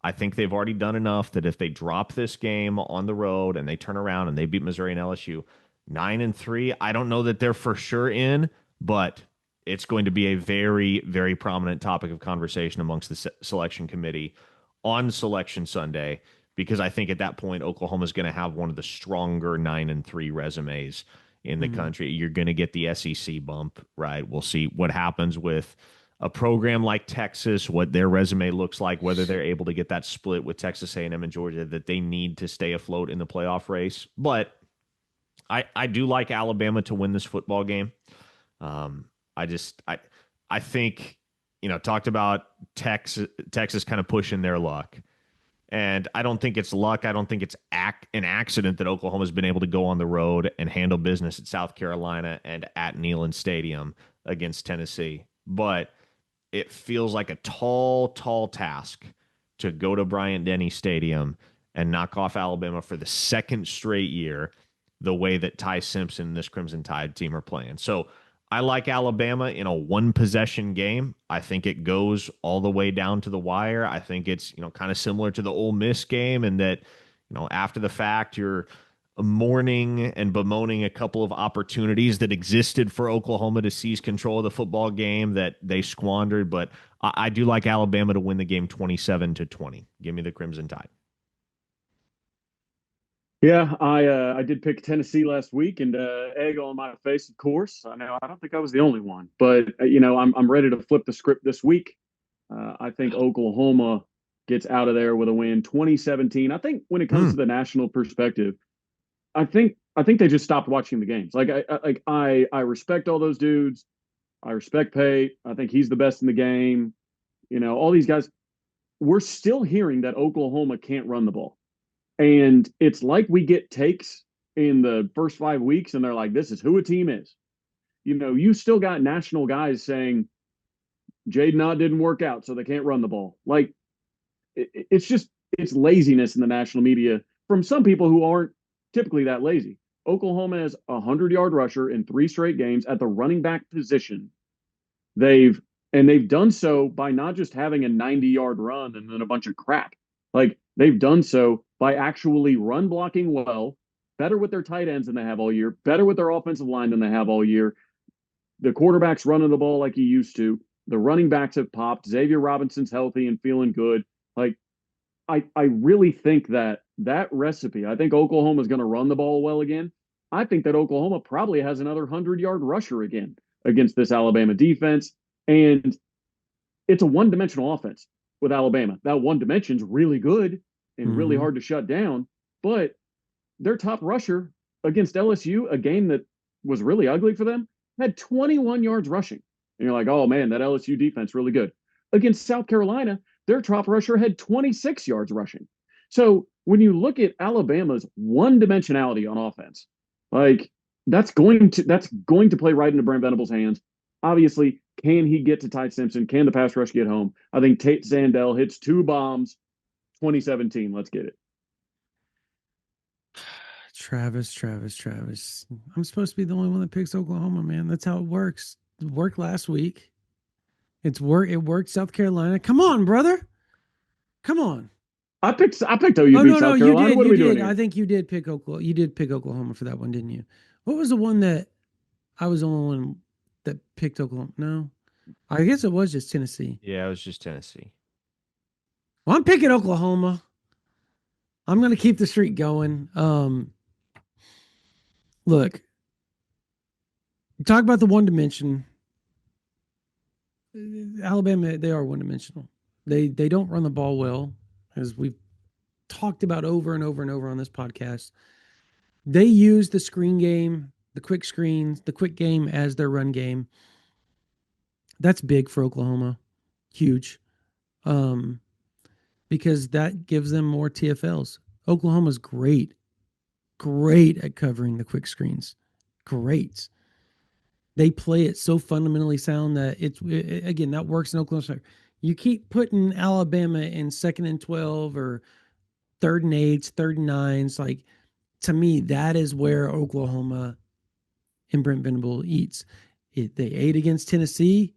I think they've already done enough that if they drop this game on the road and they turn around and they beat Missouri and LSU 9-3, I don't know that they're for sure in, but it's going to be a very, very prominent topic of conversation amongst the selection committee on Selection Sunday, because I think at that point, Oklahoma is going to have one of the stronger 9-3 resumes in the country. You're going to get the SEC bump, right? We'll see what happens with a program like Texas, what their resume looks like, whether they're able to get that split with Texas A&M and Georgia, that they need to stay afloat in the playoff race. But I do like Alabama to win this football game. Um, I think, talked about Texas kind of pushing their luck. And I don't think it's luck. I don't think it's an accident that Oklahoma's been able to go on the road and handle business at South Carolina and at Neyland Stadium against Tennessee. But it feels like a tall, tall task to go to Bryant-Denny Stadium and knock off Alabama for the second straight year the way that Ty Simpson and this Crimson Tide team are playing. So I like Alabama in a one-possession game. I think it goes all the way down to the wire. I think it's, kind of similar to the Ole Miss game, and that, after the fact, you're mourning and bemoaning a couple of opportunities that existed for Oklahoma to seize control of the football game that they squandered. But I do like Alabama to win the game 27-20. Give me the Crimson Tide. Yeah, I did pick Tennessee last week, and egg on my face, of course. I know I don't think I was the only one, but I'm ready to flip the script this week. I think Oklahoma gets out of there with a win, 2017. I think when it comes to the national perspective, I think they just stopped watching the games. I respect all those dudes. I respect Pate. I think he's the best in the game. All these guys. We're still hearing that Oklahoma can't run the ball. And it's like we get takes in the first 5 weeks, and they're like, this is who a team is. You still got national guys saying Jaden Ott didn't work out, so they can't run the ball. Like, it's laziness in the national media from some people who aren't typically that lazy. Oklahoma has a 100-yard rusher in 3 straight games at the running back position. They've done so by not just having a 90-yard run and then a bunch of crap. Like, they've done so by actually run blocking well, better with their tight ends than they have all year, better with their offensive line than they have all year. The quarterback's running the ball like he used to. The running backs have popped. Xavier Robinson's healthy and feeling good. Like, I really think that recipe, I think Oklahoma's going to run the ball well again. I think that Oklahoma probably has another 100-yard rusher again against this Alabama defense. And it's a one-dimensional offense with Alabama. That one dimension's really good and really hard to shut down, but their top rusher against LSU, a game that was really ugly for them, had 21 yards rushing. And you're like, oh man, that LSU defense really good. Against South Carolina, their top rusher had 26 yards rushing. So when you look at Alabama's one-dimensionality on offense, like that's going to play right into Brent Venables' hands. Obviously, can he get to Ty Simpson? Can the pass rush get home? I think Tate Sandell hits 2 bombs. 2017. Let's get it. Travis. I'm supposed to be the only one that picks Oklahoma, man. That's how it works. It worked last week. It worked South Carolina. Come on, brother. Come on. I picked OU beat South Carolina. What are we doing here? I think you did pick Oklahoma. You did pick Oklahoma for that one, didn't you? What was the one that I was the only one that picked Oklahoma? No. I guess it was just Tennessee. Yeah, it was just Tennessee. Well, I'm picking Oklahoma. I'm going to keep the streak going. Look, you talk about the one dimension. Alabama, they are one dimensional. They don't run the ball well, as we've talked about over and over and over on this podcast. They use the screen game, the quick screens, the quick game as their run game. That's big for Oklahoma. Huge. Because that gives them more TFLs. Oklahoma's great at covering the quick screens. Great. They play it so fundamentally sound that again, that works in Oklahoma. You keep putting Alabama in 2nd and 12 or 3rd and 8s, 3rd and 9s. Like, to me, that is where Oklahoma and Brent Venables eats. They ate against Tennessee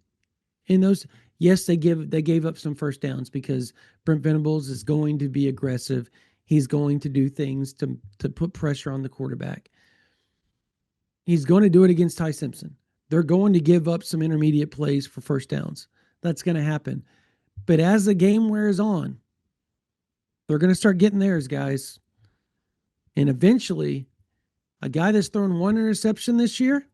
in those. Yes, they gave up some first downs because Brent Venables is going to be aggressive. He's going to do things to put pressure on the quarterback. He's going to do it against Ty Simpson. They're going to give up some intermediate plays for first downs. That's going to happen. But as the game wears on, they're going to start getting theirs, guys. And eventually, a guy that's thrown 1 interception this year,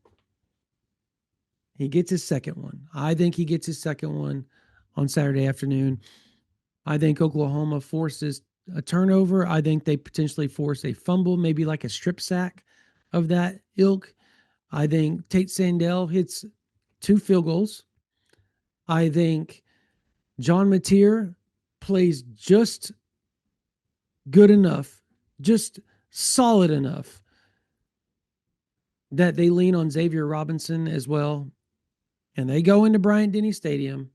He gets his second one. I think he gets his second one on Saturday afternoon. I think Oklahoma forces a turnover. I think they potentially force a fumble, maybe like a strip sack of that ilk. I think Tate Sandell hits 2 field goals. I think John Mateer plays just good enough, just solid enough that they lean on Xavier Robinson as well. And they go into Bryant-Denny Stadium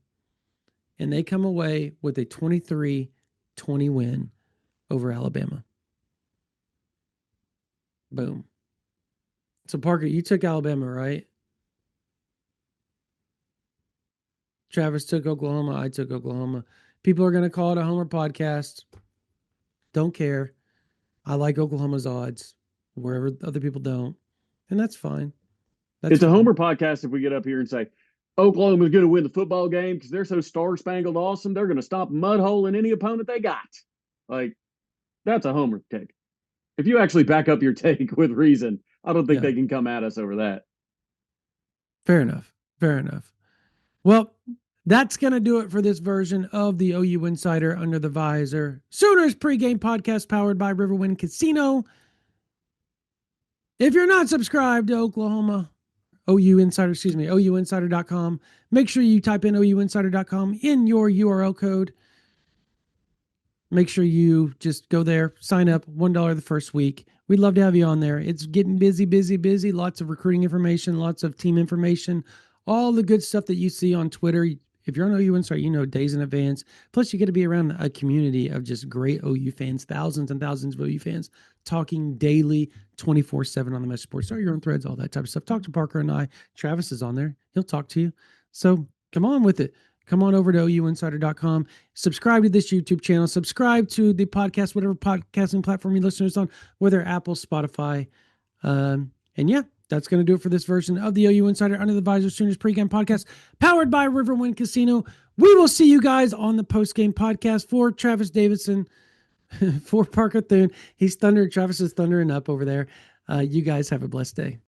and they come away with a 23-20 win over Alabama. Boom. So, Parker, you took Alabama, right? Travis took Oklahoma. I took Oklahoma. People are going to call it a homer podcast. Don't care. I like Oklahoma's odds, wherever other people don't. And that's fine. It's a homer podcast if we get up here and say, Oklahoma's going to win the football game because they're so star-spangled awesome. They're going to stop mudhole in any opponent they got. Like, that's a homer take. If you actually back up your take with reason, I don't think they can come at us over that. Fair enough. Fair enough. Well, that's going to do it for this version of the OU Insider Under the Visor Sooners pregame podcast powered by Riverwind Casino. If you're not subscribed to Oklahoma, OUinsider.com, make sure you type in OUinsider.com in your URL code. Make sure you just go there, sign up, $1 the first week. We'd love to have you on there. It's getting busy. Lots of recruiting information, lots of team information, all the good stuff that you see on Twitter. If you're on OU Insider, you know days in advance. Plus, you get to be around a community of just great OU fans, thousands and thousands of OU fans, talking daily, 24/7 on the Mesh Sports. Start your own threads, all that type of stuff. Talk to Parker and I. Travis is on there. He'll talk to you. So come on with it. Come on over to OUinsider.com. Subscribe to this YouTube channel. Subscribe to the podcast, whatever podcasting platform you listen to us on, whether Apple, Spotify. And yeah, that's going to do it for this version of the OU Insider Under the Visor Sooners pregame podcast, powered by Riverwind Casino. We will see you guys on the postgame podcast. For Travis Davidson, for Parker Thune. He's Travis is thundering up over there. You guys have a blessed day.